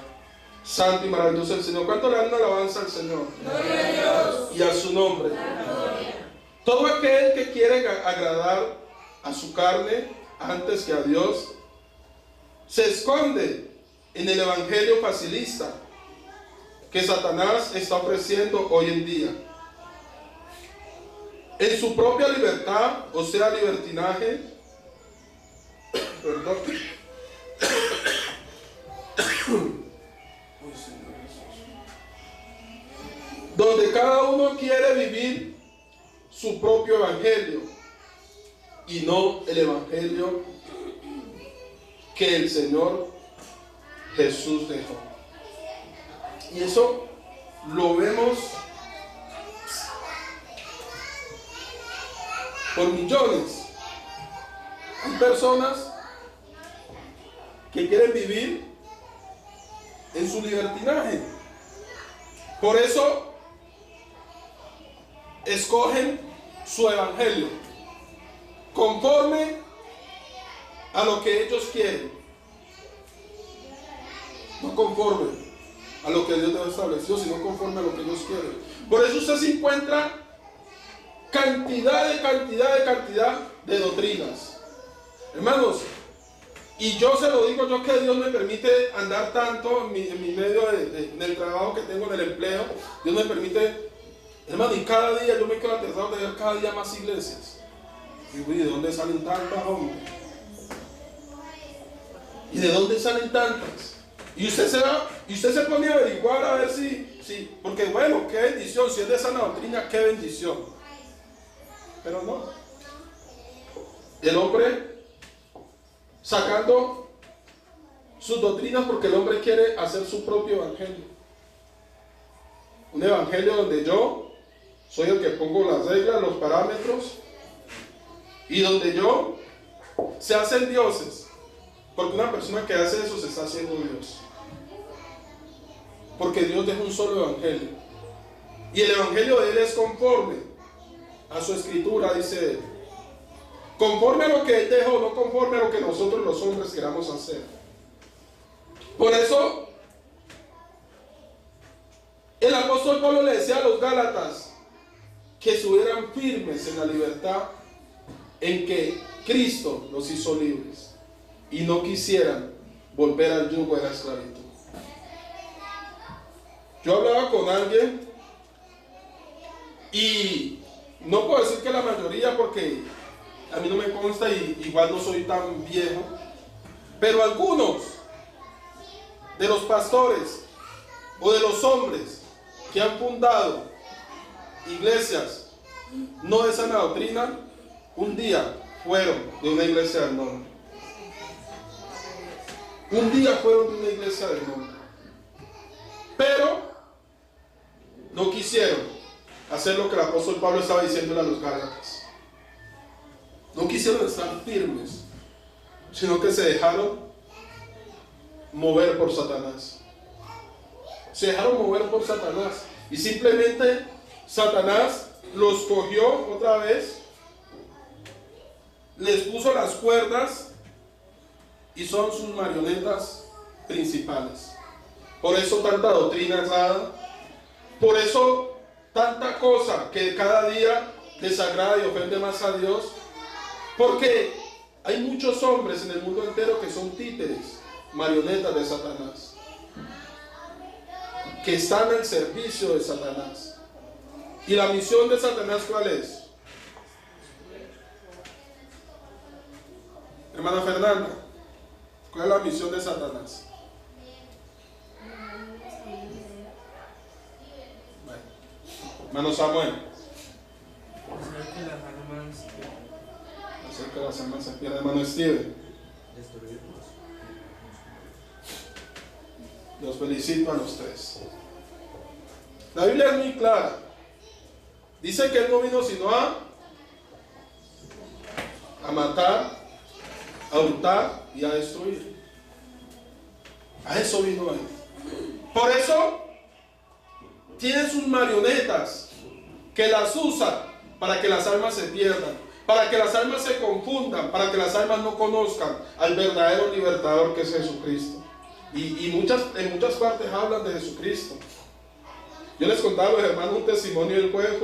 Speaker 1: Santo y maravilloso el Señor. ¿Cuánto le dan una alabanza al Señor?
Speaker 2: Gloria a Dios.
Speaker 1: Y a su nombre. Todo aquel que quiere agradar a su carne antes que a Dios se esconde en el evangelio facilista que Satanás está ofreciendo hoy en día. En su propia libertad, o sea, libertinaje, perdón, donde cada uno quiere vivir su propio evangelio y no el evangelio que el Señor Jesús dejó. Y eso lo vemos por millones. Hay personas que quieren vivir en su libertinaje. Por eso escogen su evangelio conforme a lo que ellos quieren, no conforme a lo que Dios estableció, sino conforme a lo que ellos quieren. Por eso usted se encuentra cantidad de doctrinas, hermanos. Y yo se lo digo, yo que Dios me permite andar tanto en mi medio del trabajo que tengo, en el empleo. Dios me permite, hermano, y cada día yo me quedo aterrado de ver cada día más iglesias. Y ¿de dónde salen tantas, hombre? ¿Y de dónde salen tantas? Y usted se pone a averiguar a ver si, porque bueno, qué bendición, si es de sana doctrina, qué bendición. Pero no. El hombre sacando sus doctrinas porque el hombre quiere hacer su propio evangelio. Un evangelio donde yo soy el que pongo las reglas, los parámetros, y donde yo se hacen dioses. Porque una persona que hace eso se está haciendo Dios. Porque Dios dejó un solo evangelio. Y el evangelio de Él es conforme a su escritura, dice Él. Conforme a lo que Él dejó, no conforme a lo que nosotros los hombres queramos hacer. Por eso, el apóstol Pablo le decía a los Gálatas que estuvieran firmes en la libertad en que Cristo los hizo libres y no quisieran volver al yugo de la esclavitud. Yo hablaba con alguien y no puedo decir que la mayoría, porque a mí no me consta y igual no soy tan viejo, pero algunos de los pastores o de los hombres que han fundado iglesias no de sana doctrina, un día fueron de una iglesia del nombre. Un día fueron de una iglesia del nombre. Pero no quisieron hacer lo que el apóstol Pablo estaba diciéndole a los Gálatas. No quisieron estar firmes, sino que se dejaron mover por Satanás. Se dejaron mover por Satanás. Y simplemente Satanás los cogió otra vez, les puso las cuerdas y son sus marionetas principales. Por eso tanta doctrina errada, por eso tanta cosa que cada día desagrada y ofende más a Dios, porque hay muchos hombres en el mundo entero que son títeres, marionetas de Satanás, que están al servicio de Satanás. ¿Y la misión de Satanás cuál es? Hermana Fernanda, ¿cuál es la misión de Satanás? Bueno. Hermano Samuel.
Speaker 3: Hacer que las almas
Speaker 1: Hacer que las almas se pierdan. Hermano Steven.
Speaker 3: destruirlos.
Speaker 1: Los felicito a los tres. La Biblia es muy clara. Dice que Él no vino sino a matar, a hurtar y a destruir. A eso vino Él. Por eso tiene sus marionetas que las usa para que las almas se pierdan, para que las almas se confundan, para que las almas no conozcan al verdadero libertador que es Jesucristo. Y en muchas partes hablan de Jesucristo. Yo les contaba a los hermanos un testimonio del jueves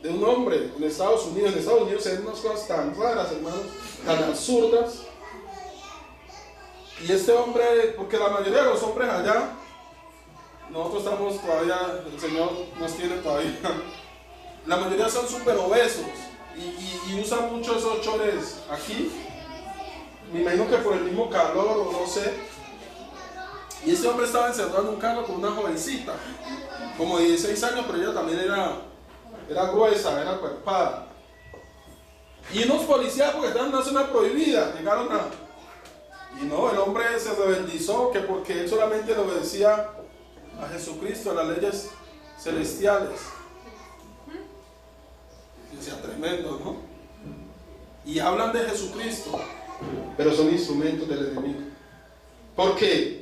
Speaker 1: de un hombre en Estados Unidos. En Estados Unidos se ven unas cosas tan raras, hermanos, tan absurdas. Y este hombre, porque la mayoría de los hombres allá, nosotros estamos todavía, el Señor nos tiene todavía, la mayoría son súper obesos y usan mucho esos chores aquí. Me imagino que por el mismo calor o no sé. Y este hombre estaba encerrado en un carro con una jovencita, como de 16 años, pero ella también era gruesa, era cuerpada. Y unos policías, porque estaban en una zona prohibida, llegaron y no, el hombre se rebeldizó, que porque él solamente le obedecía a Jesucristo, a las leyes celestiales. Y decía, tremendo, ¿no? Y hablan de Jesucristo, pero son instrumentos del enemigo. ¿Por qué?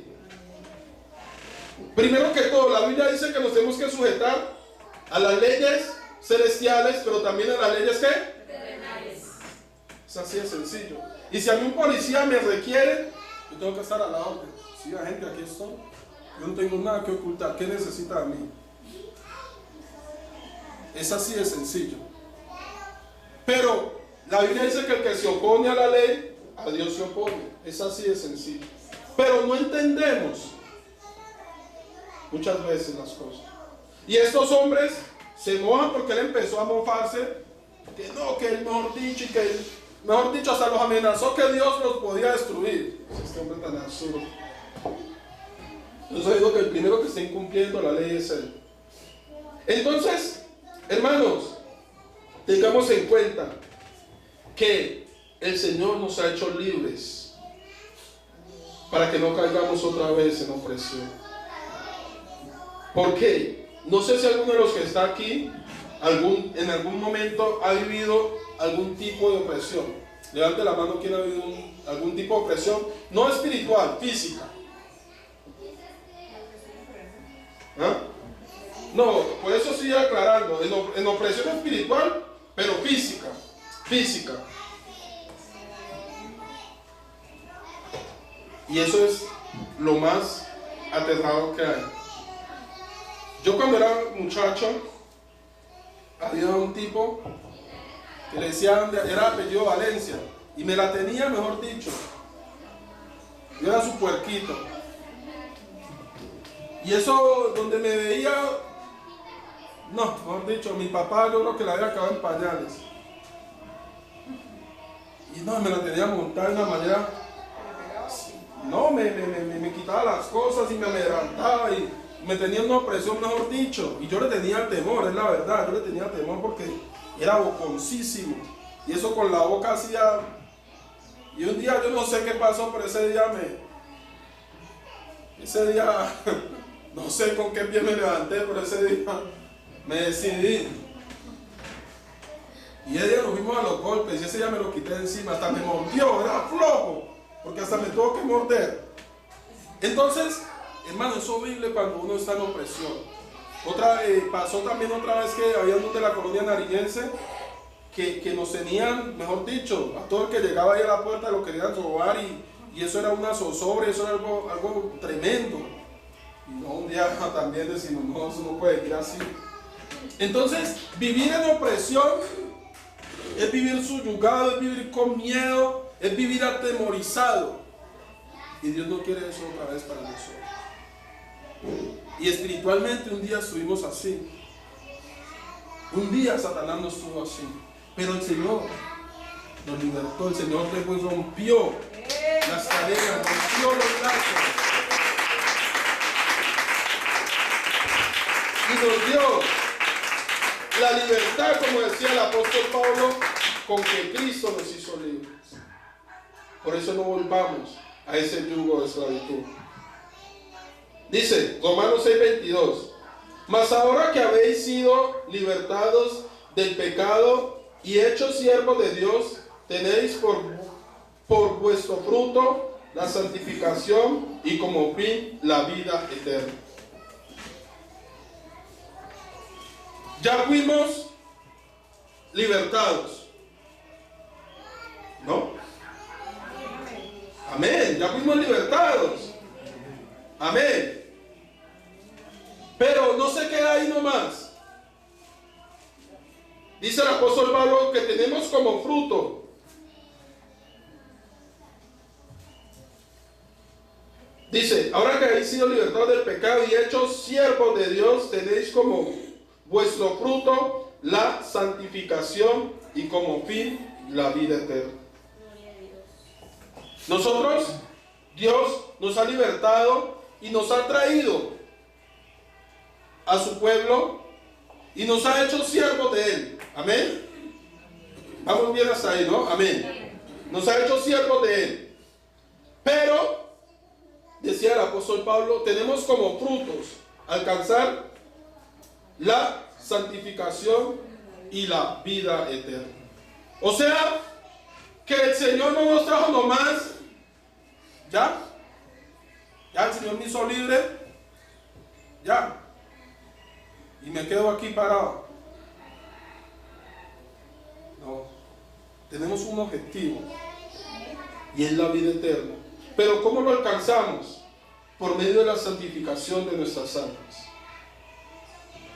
Speaker 1: Primero que todo, la Biblia dice que nos tenemos que sujetar a las leyes celestiales, pero también a las leyes ¿qué?
Speaker 2: Terrenales.
Speaker 1: Es así de sencillo. Y si a mí un policía me requiere, yo tengo que estar a la orden. Sí, agente, aquí estoy. Yo no tengo nada que ocultar. ¿Qué necesita de mí? Es así de sencillo. Pero la Biblia dice que el que se opone a la ley, a Dios se opone. Es así de sencillo. Pero no entendemos muchas veces las cosas. Y estos hombres se mojan porque él empezó a mofarse, que no, que él mejor dicho, y que él, mejor dicho, hasta los amenazó que Dios los podía destruir. Este hombre tan absurdo. Entonces digo que el primero que está incumpliendo la ley es él. Entonces, hermanos, tengamos en cuenta que el Señor nos ha hecho libres para que no caigamos otra vez en opresión. ¿Por qué? No sé si alguno de los que está aquí en algún momento ha vivido algún tipo de opresión. Levante la mano quien ha vivido algún tipo de opresión, no espiritual, física. ¿Ah? No, por eso sigue aclarando, en opresión espiritual, pero física. Y eso es lo más aterrador que hay. Yo cuando era muchacho, había un tipo que le decían, era apellido Valencia, y me la tenía, mejor dicho. Yo era su puerquito. Y eso, donde me veía, no, mejor dicho, mi papá yo creo que la había acabado en pañales. Y no, me la tenía montada de una manera, no, me quitaba las cosas y me adelantaba y me tenía una opresión, mejor dicho, y yo le tenía temor, es la verdad, yo le tenía temor porque era boconcísimo, y eso con la boca hacía, y un día yo no sé qué pasó, pero ese día no sé con qué pie me levanté, pero ese día me decidí, y ese día nos fuimos a los golpes, y ese día me lo quité de encima, hasta me mordió, era flojo, porque hasta me tuvo que morder. Entonces, hermano, es horrible cuando uno está en opresión. Pasó también otra vez que había unos de la colonia nariñense que nos tenían, mejor dicho, a todo el que llegaba ahí a la puerta lo querían robar y eso era una zozobra, eso era algo tremendo. Y no, un día también decimos, no, eso no puede ir así. Entonces, vivir en opresión es vivir subyugado, es vivir con miedo, es vivir atemorizado. Y Dios no quiere eso otra vez para nosotros. Y espiritualmente un día estuvimos así. Un día Satanás nos estuvo así. Pero el Señor nos libertó, el Señor después rompió las cadenas, rompió los lazos y nos dio la libertad, como decía el apóstol Pablo, con que Cristo nos hizo libres. Por eso no volvamos a ese yugo de esclavitud. Dice Romanos 6:22: mas ahora que habéis sido libertados del pecado y hechos siervos de Dios, tenéis por vuestro fruto la santificación y como fin la vida eterna. Ya fuimos libertados, ¿no? Amén, ya fuimos libertados. Amén. Pero no se queda ahí nomás. Dice el apóstol Pablo que tenemos como fruto dice, ahora que habéis sido libertados del pecado y hechos siervos de Dios, tenéis como vuestro fruto la santificación y como fin la vida eterna. Nosotros, Dios nos ha libertado y nos ha traído a su pueblo y nos ha hecho siervos de Él. Amén. Vamos bien hasta ahí, ¿no? Amén. Nos ha hecho siervos de Él. Pero, decía el apóstol Pablo, tenemos como frutos alcanzar la santificación y la vida eterna. O sea, que el Señor no nos trajo nomás, ya el Señor me hizo libre, ya, y me quedo aquí parado. No, tenemos un objetivo, y es la vida eterna. Pero ¿cómo lo alcanzamos? Por medio de la santificación de nuestras almas,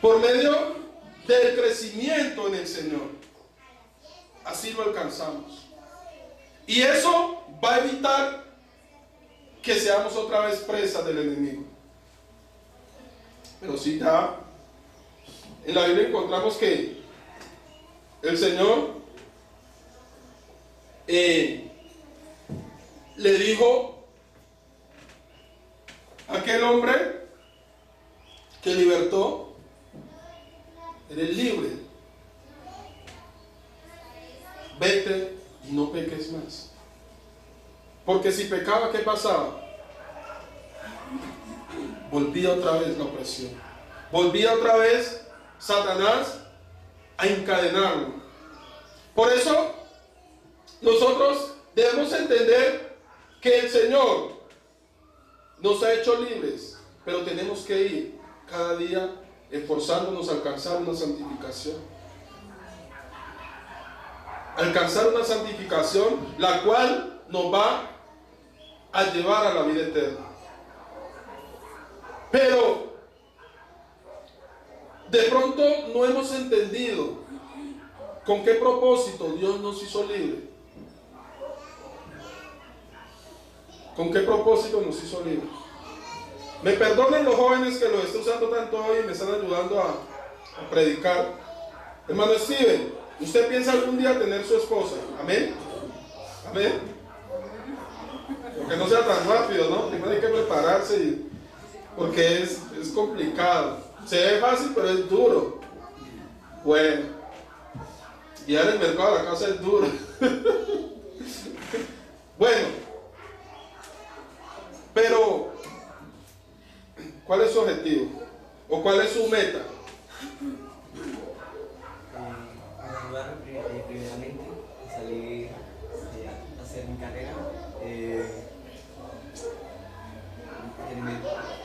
Speaker 1: por medio del crecimiento en el Señor. Así lo alcanzamos. Y eso va a evitar que seamos otra vez presas del enemigo. Pero sí, ya en la Biblia encontramos que el Señor le dijo a aquel hombre que libertó: eres libre, vete y no peques más. Porque si pecaba, ¿qué pasaba? Volvía otra vez la opresión, volvía otra vez Satanás a encadenarlo. Por eso nosotros debemos entender que el Señor nos ha hecho libres, pero tenemos que ir cada día esforzándonos a alcanzar una santificación. Alcanzar una santificación la cual nos va a llevar a la vida eterna. Pero de pronto no hemos entendido con qué propósito Dios nos hizo libres. ¿Con qué propósito nos hizo libres? Me perdonen los jóvenes que lo estoy usando tanto hoy y me están ayudando a predicar. Hermano Steven, ¿usted piensa algún día tener su esposa? ¿Amén? ¿Amén? Porque no sea tan rápido, ¿no? Primero hay que prepararse porque es complicado. Se ve fácil, pero es duro. Bueno, guiar el mercado a la casa es duro. Bueno, pero ¿cuál es su objetivo? ¿O cuál es su meta?
Speaker 3: Primeramente, salir a hacer mi carrera,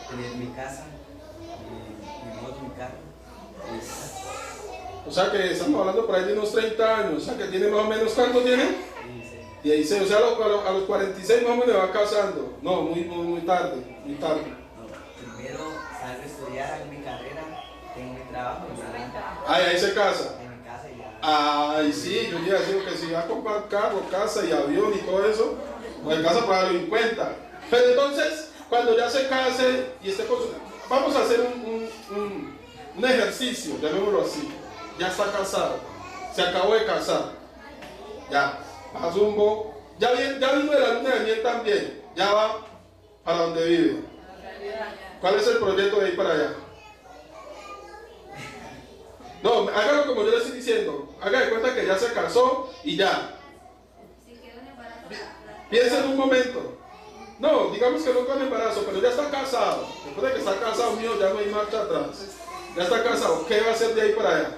Speaker 3: tener mi casa, mi moto, mi carro.
Speaker 1: O sea que estamos hablando por ahí de unos 30 años. O sea que tiene más o menos, ¿cuánto tiene? 16. O sea, a los 46 más o menos me va casando. No, muy tarde, muy tarde.
Speaker 3: No, primero salgo a estudiar, hago mi carrera, tengo mi trabajo y ya.
Speaker 1: Ahí se casa.
Speaker 3: En mi casa y ya.
Speaker 1: Ay, sí, yo ya digo que si va a comprar carro, casa y avión y todo eso, pues casa para darlo en cuenta. Pero entonces, cuando ya se case y esté con su... Vamos a hacer un ejercicio, llamémoslo así. Ya está casado, se acabó de casar. Ya. a Zumbo. Ya vino de la luna de miel también. Ya va para donde vive. ¿Cuál es el proyecto de ir para allá? No, hágalo como yo le estoy diciendo. Haga de cuenta que ya se casó y ya. Piensa en un momento. No, digamos que no con embarazo, pero ya está casado. Después de que está casado, mío, ya no hay marcha atrás. Ya está casado. ¿Qué va a hacer de ahí para allá?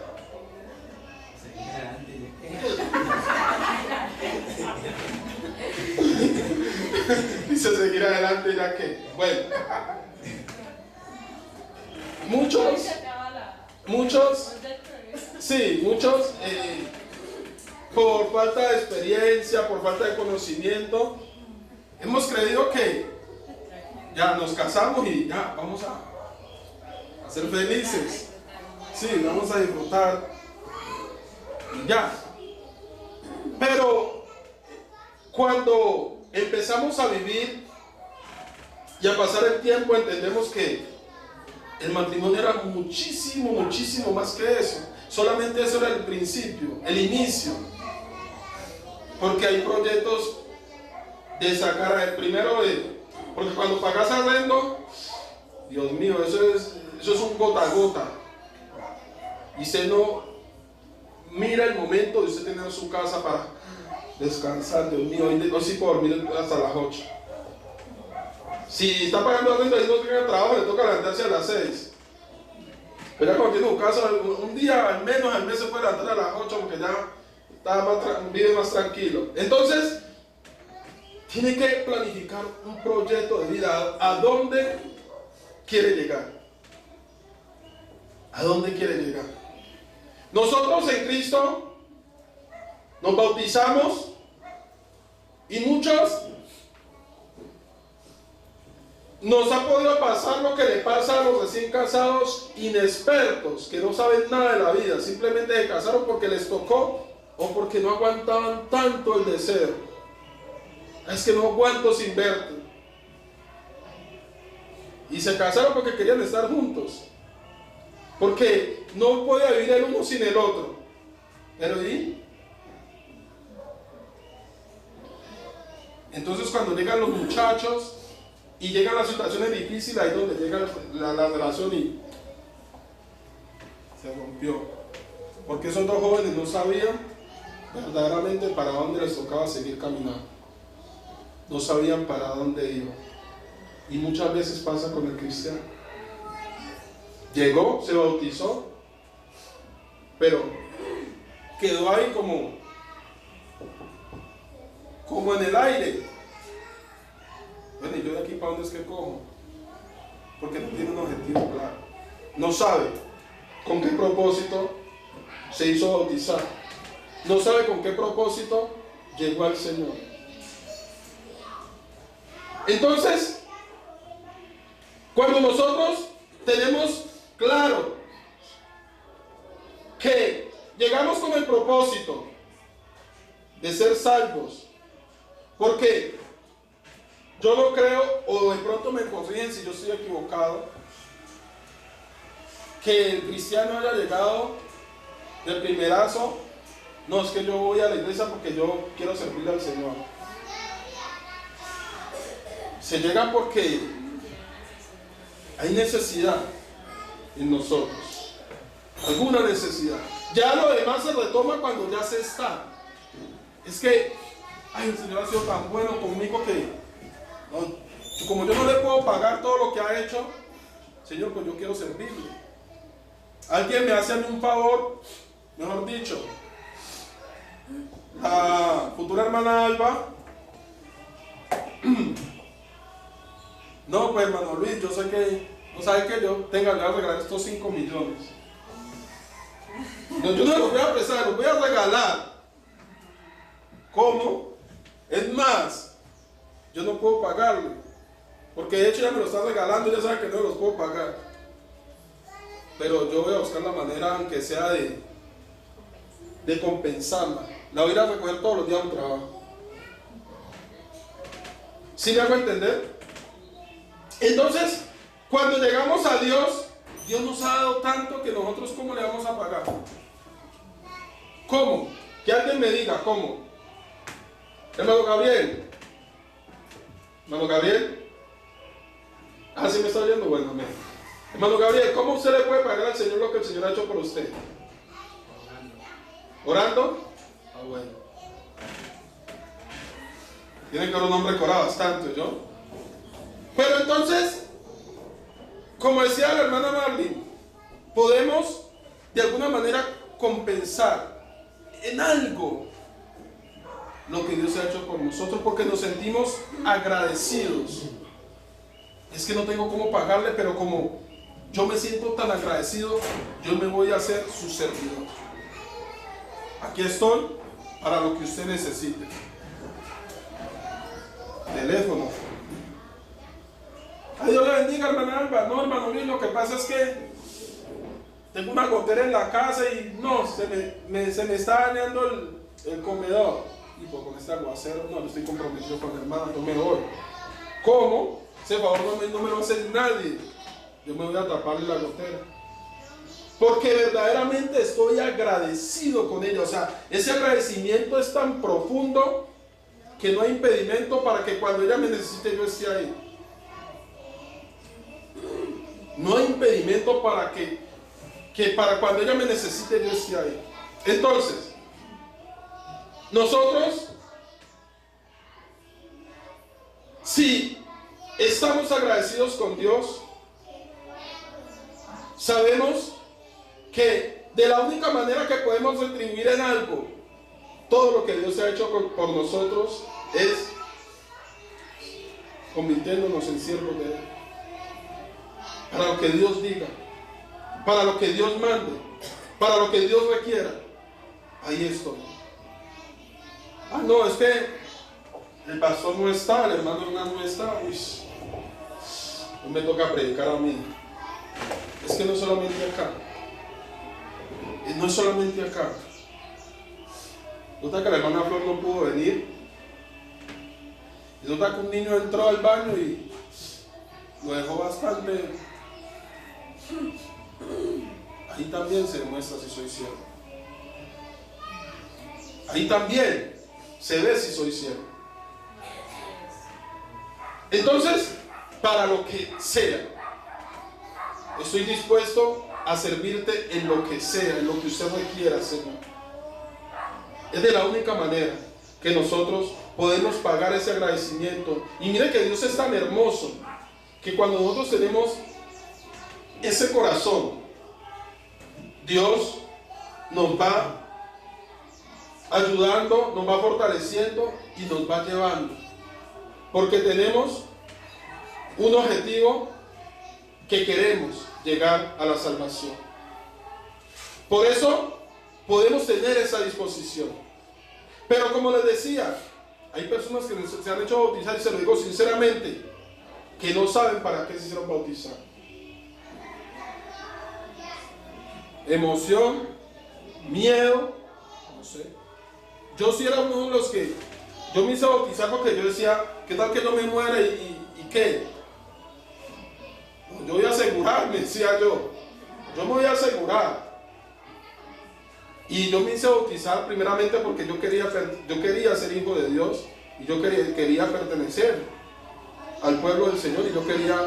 Speaker 1: Dice seguir adelante, ya que. Bueno. Muchos, por falta de experiencia, por falta de conocimiento, hemos creído que ya nos casamos y ya vamos a ser felices. Sí, vamos a disfrutar. Y ya. Pero cuando empezamos a vivir y a pasar el tiempo, entendemos que el matrimonio era muchísimo, muchísimo más que eso. Solamente eso era el principio, el inicio. Porque hay proyectos de sacar primero porque cuando pagas arrendo, Dios mío, eso es un gota a gota. Y usted no mira el momento de usted tener su casa para descansar. Dios mío, hoy sí puedo dormir hasta las 8. Si está pagando arrendo y no tiene trabajo, le toca levantarse a las 6. Pero ya cuando tiene un casa, un día al menos al mes se puede levantar a las 8 porque ya vive más tranquilo. Entonces, tiene que planificar un proyecto de vida. ¿A dónde quiere llegar? ¿A dónde quiere llegar? Nosotros en Cristo nos bautizamos y muchos nos ha podido pasar lo que le pasa a los recién casados inexpertos, que no saben nada de la vida, simplemente se casaron porque les tocó o porque no aguantaban tanto el deseo. Es que no aguanto sin verte. Y se casaron porque querían estar juntos, porque no podía vivir el uno sin el otro. Pero ¿y? Entonces cuando llegan los muchachos y llegan las situaciones difíciles, ahí es donde llega la relación y se rompió. Porque esos dos jóvenes no sabían verdaderamente para dónde les tocaba seguir caminando. No sabían para dónde iban. Y muchas veces pasa con el cristiano. Llegó, se bautizó, pero quedó ahí como en el aire. Bueno, ¿y yo de aquí para dónde es que cojo? Porque no tiene un objetivo claro. No sabe con qué propósito se hizo bautizar. No sabe con qué propósito llegó al Señor. Entonces, cuando nosotros tenemos claro que llegamos con el propósito de ser salvos, porque yo no creo, o de pronto me corrigen si yo estoy equivocado, que el cristiano haya llegado de primerazo. No, es que yo voy a la iglesia porque yo quiero servirle al Señor. Se llega porque hay necesidad en nosotros, alguna necesidad. Ya lo demás se retoma cuando ya se está. Es que, ay, el Señor ha sido tan bueno conmigo que no, como yo no le puedo pagar todo lo que ha hecho, Señor, pues yo quiero servirle. Alguien me hace a mí un favor, mejor dicho, la futura hermana Alba. No, pues hermano Luis, yo sé que no sabe que yo le voy a regalar estos 5 millones. No, yo no los voy a prestar, los voy a regalar. ¿Cómo? Es más, yo no puedo pagarle, porque de hecho ya me lo está regalando y ya saben que no los puedo pagar. Pero yo voy a buscar la manera, aunque sea de compensarla. La voy a ir a recoger todos los días a un trabajo. ¿Sí me hago entender? Entonces, cuando llegamos a Dios, Dios nos ha dado tanto que nosotros, ¿cómo le vamos a pagar? ¿Cómo? Que alguien me diga, ¿cómo? Hermano Gabriel. Hermano Gabriel. Ah, ¿sí me está oyendo? Bueno, amén. Hermano Gabriel, ¿cómo usted le puede pagar al Señor lo que el Señor ha hecho por usted? ¿Orando? Ah, bueno. Tiene que ser un hombre que ora bastante, ¿yo? Pero entonces, como decía la hermana Marlene, podemos de alguna manera compensar en algo lo que Dios ha hecho por nosotros porque nos sentimos agradecidos. Es que no tengo cómo pagarle, pero como yo me siento tan agradecido, yo me voy a hacer su servidor. Aquí estoy para lo que usted necesite. Teléfono. Ay, Dios le bendiga, hermana Alba. No, hermano Luis, lo que pasa es que tengo una gotera en la casa y no, se me está dañando el comedor. Y pues con este aguacero, no, estoy comprometido con la hermana, no me voy. ¿Cómo? Ese favor no me lo va a hacer nadie. Yo me voy a taparle la gotera. Porque verdaderamente estoy agradecido con ella. O sea, ese agradecimiento es tan profundo que no hay impedimento para que cuando ella me necesite yo esté ahí. No hay impedimento para que para cuando ella me necesite yo esté ahí. Entonces, nosotros, si estamos agradecidos con Dios, sabemos que de la única manera que podemos retribuir en algo todo lo que Dios ha hecho por nosotros es convirtiéndonos en siervos de Él. Para lo que Dios diga, para lo que Dios mande, para lo que Dios requiera, ahí estoy. Ah, no, es que el pastor no está, el hermano Hernán no está. Uy, no me toca predicar a mí. Es que no es solamente acá. No es solamente acá. Nota que la hermana Flor no pudo venir. Y nota que un niño entró al baño y lo dejó bastante. Ahí también se demuestra si soy siervo. Ahí también se ve si soy siervo. Entonces, para lo que sea, estoy dispuesto a servirte en lo que sea, en lo que usted requiera, Señor. Es de la única manera que nosotros podemos pagar ese agradecimiento. Y mire que Dios es tan hermoso que cuando nosotros tenemos ese corazón, Dios nos va ayudando, nos va fortaleciendo y nos va llevando. Porque tenemos un objetivo que queremos llegar a la salvación. Por eso podemos tener esa disposición. Pero como les decía, hay personas que se han hecho bautizar, y se lo digo sinceramente, que no saben para qué se hicieron bautizar. Emoción, miedo, no sé. Yo sí era uno de los que yo me hice bautizar porque yo decía, ¿qué tal que no me muera y qué? Yo voy a asegurarme, decía yo me voy a asegurar. Y yo me hice bautizar primeramente porque yo quería ser hijo de Dios y yo quería pertenecer al pueblo del Señor y yo quería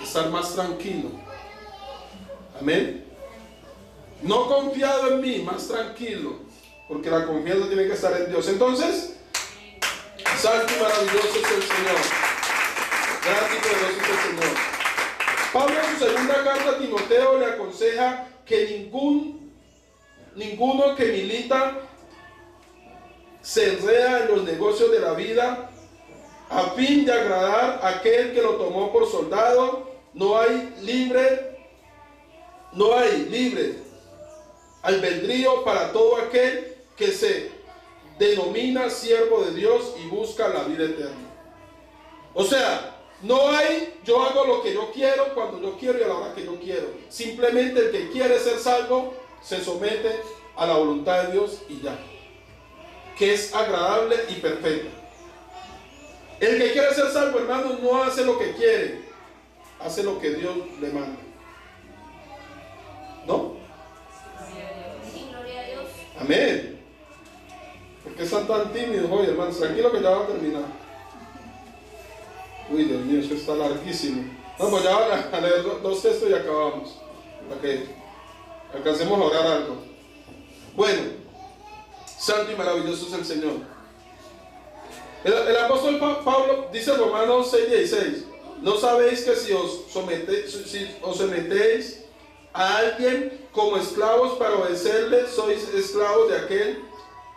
Speaker 1: estar más tranquilo. Amén. No confiado en mí, más tranquilo, porque la confianza tiene que estar en Dios. Entonces, santo y maravilloso es el Señor. Grande y poderoso es el Señor. Pablo en su segunda carta a Timoteo le aconseja que ninguno que milita se enreda en los negocios de la vida a fin de agradar a aquel que lo tomó por soldado. No hay libre albedrío para todo aquel que se denomina siervo de Dios y busca la vida eterna. O sea, no hay yo hago lo que yo quiero, cuando yo quiero y a la hora que yo quiero. Simplemente el que quiere ser salvo se somete a la voluntad de Dios y ya, que es agradable y perfecta. El que quiere ser salvo, hermano, no hace lo que quiere, hace lo que Dios le manda. ¿No?
Speaker 2: Sí, gloria a Dios.
Speaker 1: Amén. Porque están tan tímidos hoy, hermanos? Tranquilo que ya va a terminar. Uy, Dios mío, eso está larguísimo. No, pues ya van a leer dos textos y acabamos. Para que alcancemos a orar algo. Bueno, santo y maravilloso es el Señor. El apóstol Pablo dice en Romanos 6:16: ¿no sabéis que si os sometéis a alguien como esclavos para obedecerle, sois esclavos de aquel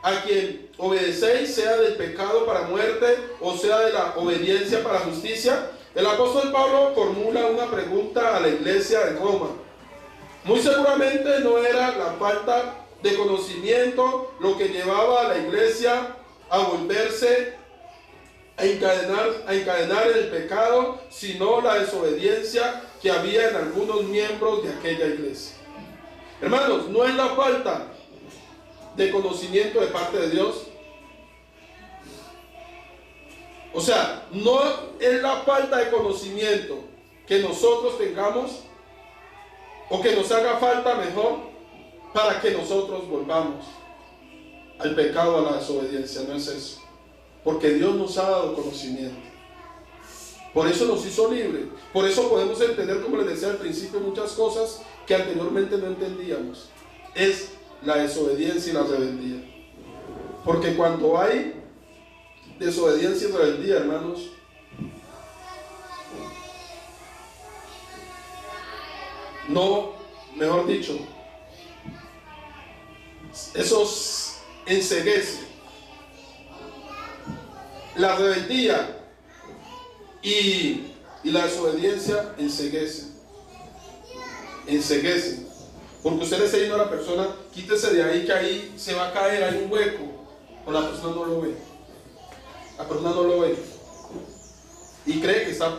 Speaker 1: a quien obedecéis, sea del pecado para muerte o sea de la obediencia para justicia? El apóstol Pablo formula una pregunta a la iglesia de Roma. Muy seguramente no era la falta de conocimiento lo que llevaba a la iglesia a volverse a encadenar en el pecado, sino la desobediencia que había en algunos miembros de aquella iglesia. Hermanos, no es la falta de conocimiento de parte de Dios. O sea, no es la falta de conocimiento que nosotros tengamos o que nos haga falta mejor para que nosotros volvamos al pecado, a la desobediencia. No es eso. Porque Dios nos ha dado conocimiento. Por eso nos hizo libres. Por eso podemos entender, como les decía al principio, muchas cosas que anteriormente no entendíamos. Es la desobediencia y la rebeldía. Porque cuando hay desobediencia y rebeldía, hermanos, no, mejor dicho, eso enceguece. La rebeldía y la desobediencia enceguecen. Porque usted le está diciendo a la persona: quítese de ahí, que ahí se va a caer, hay un hueco. O la persona no lo ve. La persona no lo ve. Y cree que está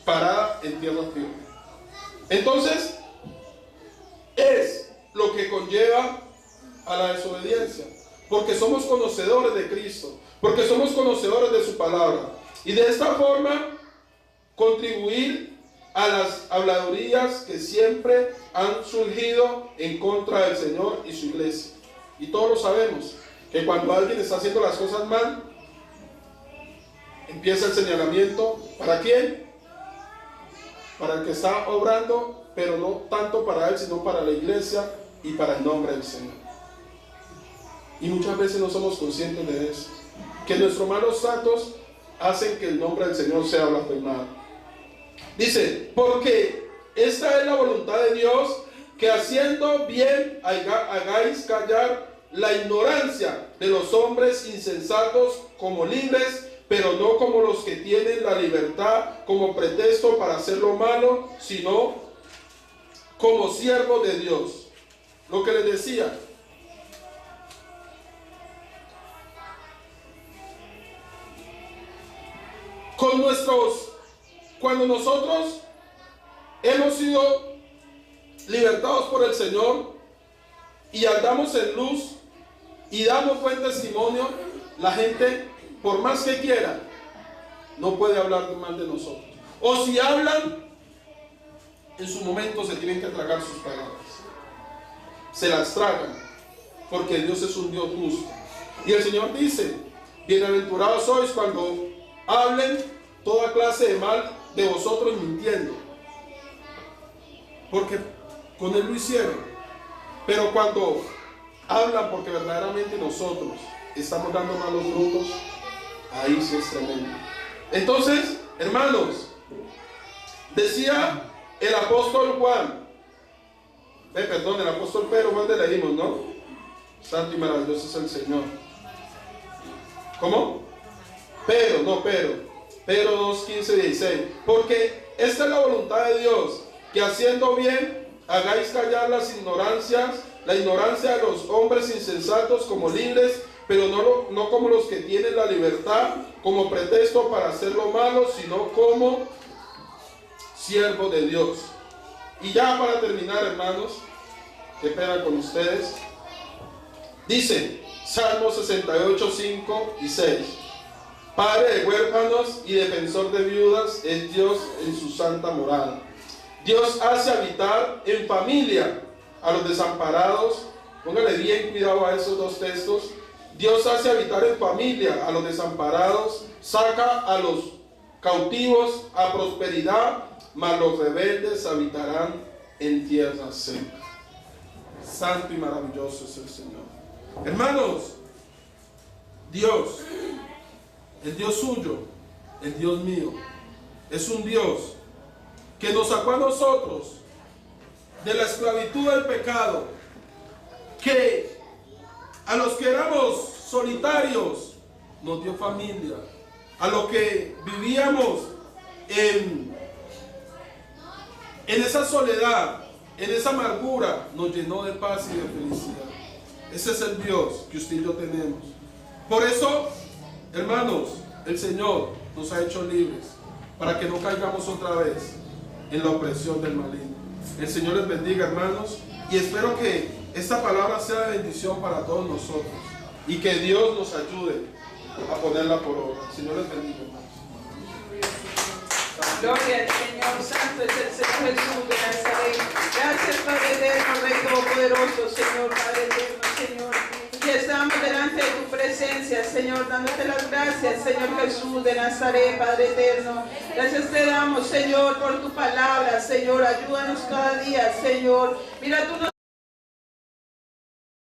Speaker 1: parada en tierra firme. Entonces, es lo que conlleva a la desobediencia. Porque somos conocedores de Cristo. Porque somos conocedores de su palabra. Y de esta forma, contribuir a las habladurías que siempre han surgido en contra del Señor y su iglesia. Y todos lo sabemos, que cuando alguien está haciendo las cosas mal, empieza el señalamiento. ¿Para quién? Para el que está obrando, pero no tanto para él, sino para la iglesia y para el nombre del Señor. Y muchas veces no somos conscientes de eso, que nuestros malos actos hacen que el nombre del Señor sea blasfemado. Dice: porque esta es la voluntad de Dios, que haciendo bien hagáis callar la ignorancia de los hombres insensatos como libres, pero no como los que tienen la libertad como pretexto para hacer lo malo, sino como siervos de Dios. Lo que les decía, cuando nosotros hemos sido libertados por el Señor y andamos en luz y damos buen testimonio, la gente, por más que quiera, no puede hablar mal de nosotros. O si hablan, en su momento se tienen que tragar sus palabras. Se las tragan, porque Dios es un Dios justo. Y el Señor dice: bienaventurados sois cuando hablen toda clase de mal de vosotros mintiendo. Porque con Él lo hicieron. Pero cuando hablan porque verdaderamente nosotros estamos dando malos frutos, ahí sí es tremendo. Entonces, hermanos, decía el apóstol Juan, el apóstol Pedro, Juan le leímos, ¿no? Santo y maravilloso es el Señor. ¿Cómo? Pedro 2, 15, 16. Porque esta es la voluntad de Dios, que haciendo bien hagáis callar la ignorancia de los hombres insensatos como libres, pero no como los que tienen la libertad como pretexto para hacer lo malo, sino como siervos de Dios. Y ya para terminar, hermanos, qué pena con ustedes, dice Salmo 68, 5 y 6: Padre de huérfanos y defensor de viudas es Dios en su santa morada. Dios hace habitar en familia a los desamparados. Póngale bien cuidado a esos dos textos. Dios hace habitar en familia a los desamparados, saca a los cautivos a prosperidad, mas los rebeldes habitarán en tierra seca. Santo y maravilloso es el Señor. Hermanos, Dios, el Dios suyo, el Dios mío, es un Dios que nos sacó a nosotros de la esclavitud del pecado, que a los que éramos solitarios nos dio familia, a los que vivíamos en esa soledad, en esa amargura, nos llenó de paz y de felicidad. Ese es el Dios que usted y yo tenemos. Por eso, hermanos, el Señor nos ha hecho libres para que no caigamos otra vez en la opresión del maligno. El Señor les bendiga, hermanos, y espero que esta palabra sea de bendición para todos nosotros y que Dios nos ayude a ponerla por obra. El Señor les bendiga, hermanos.
Speaker 4: Gloria al Señor, santo es el Señor Jesús de Nazaret. Gracias, Padre eterno, Rey todopoderoso, Señor, Padre eterno, Señor. Y estamos delante de tu presencia, Señor, dándote las gracias, Señor Jesús de Nazaret, Padre eterno. Gracias te damos, Señor, por tu palabra, Señor. Ayúdanos cada día, Señor. Mira, tú nos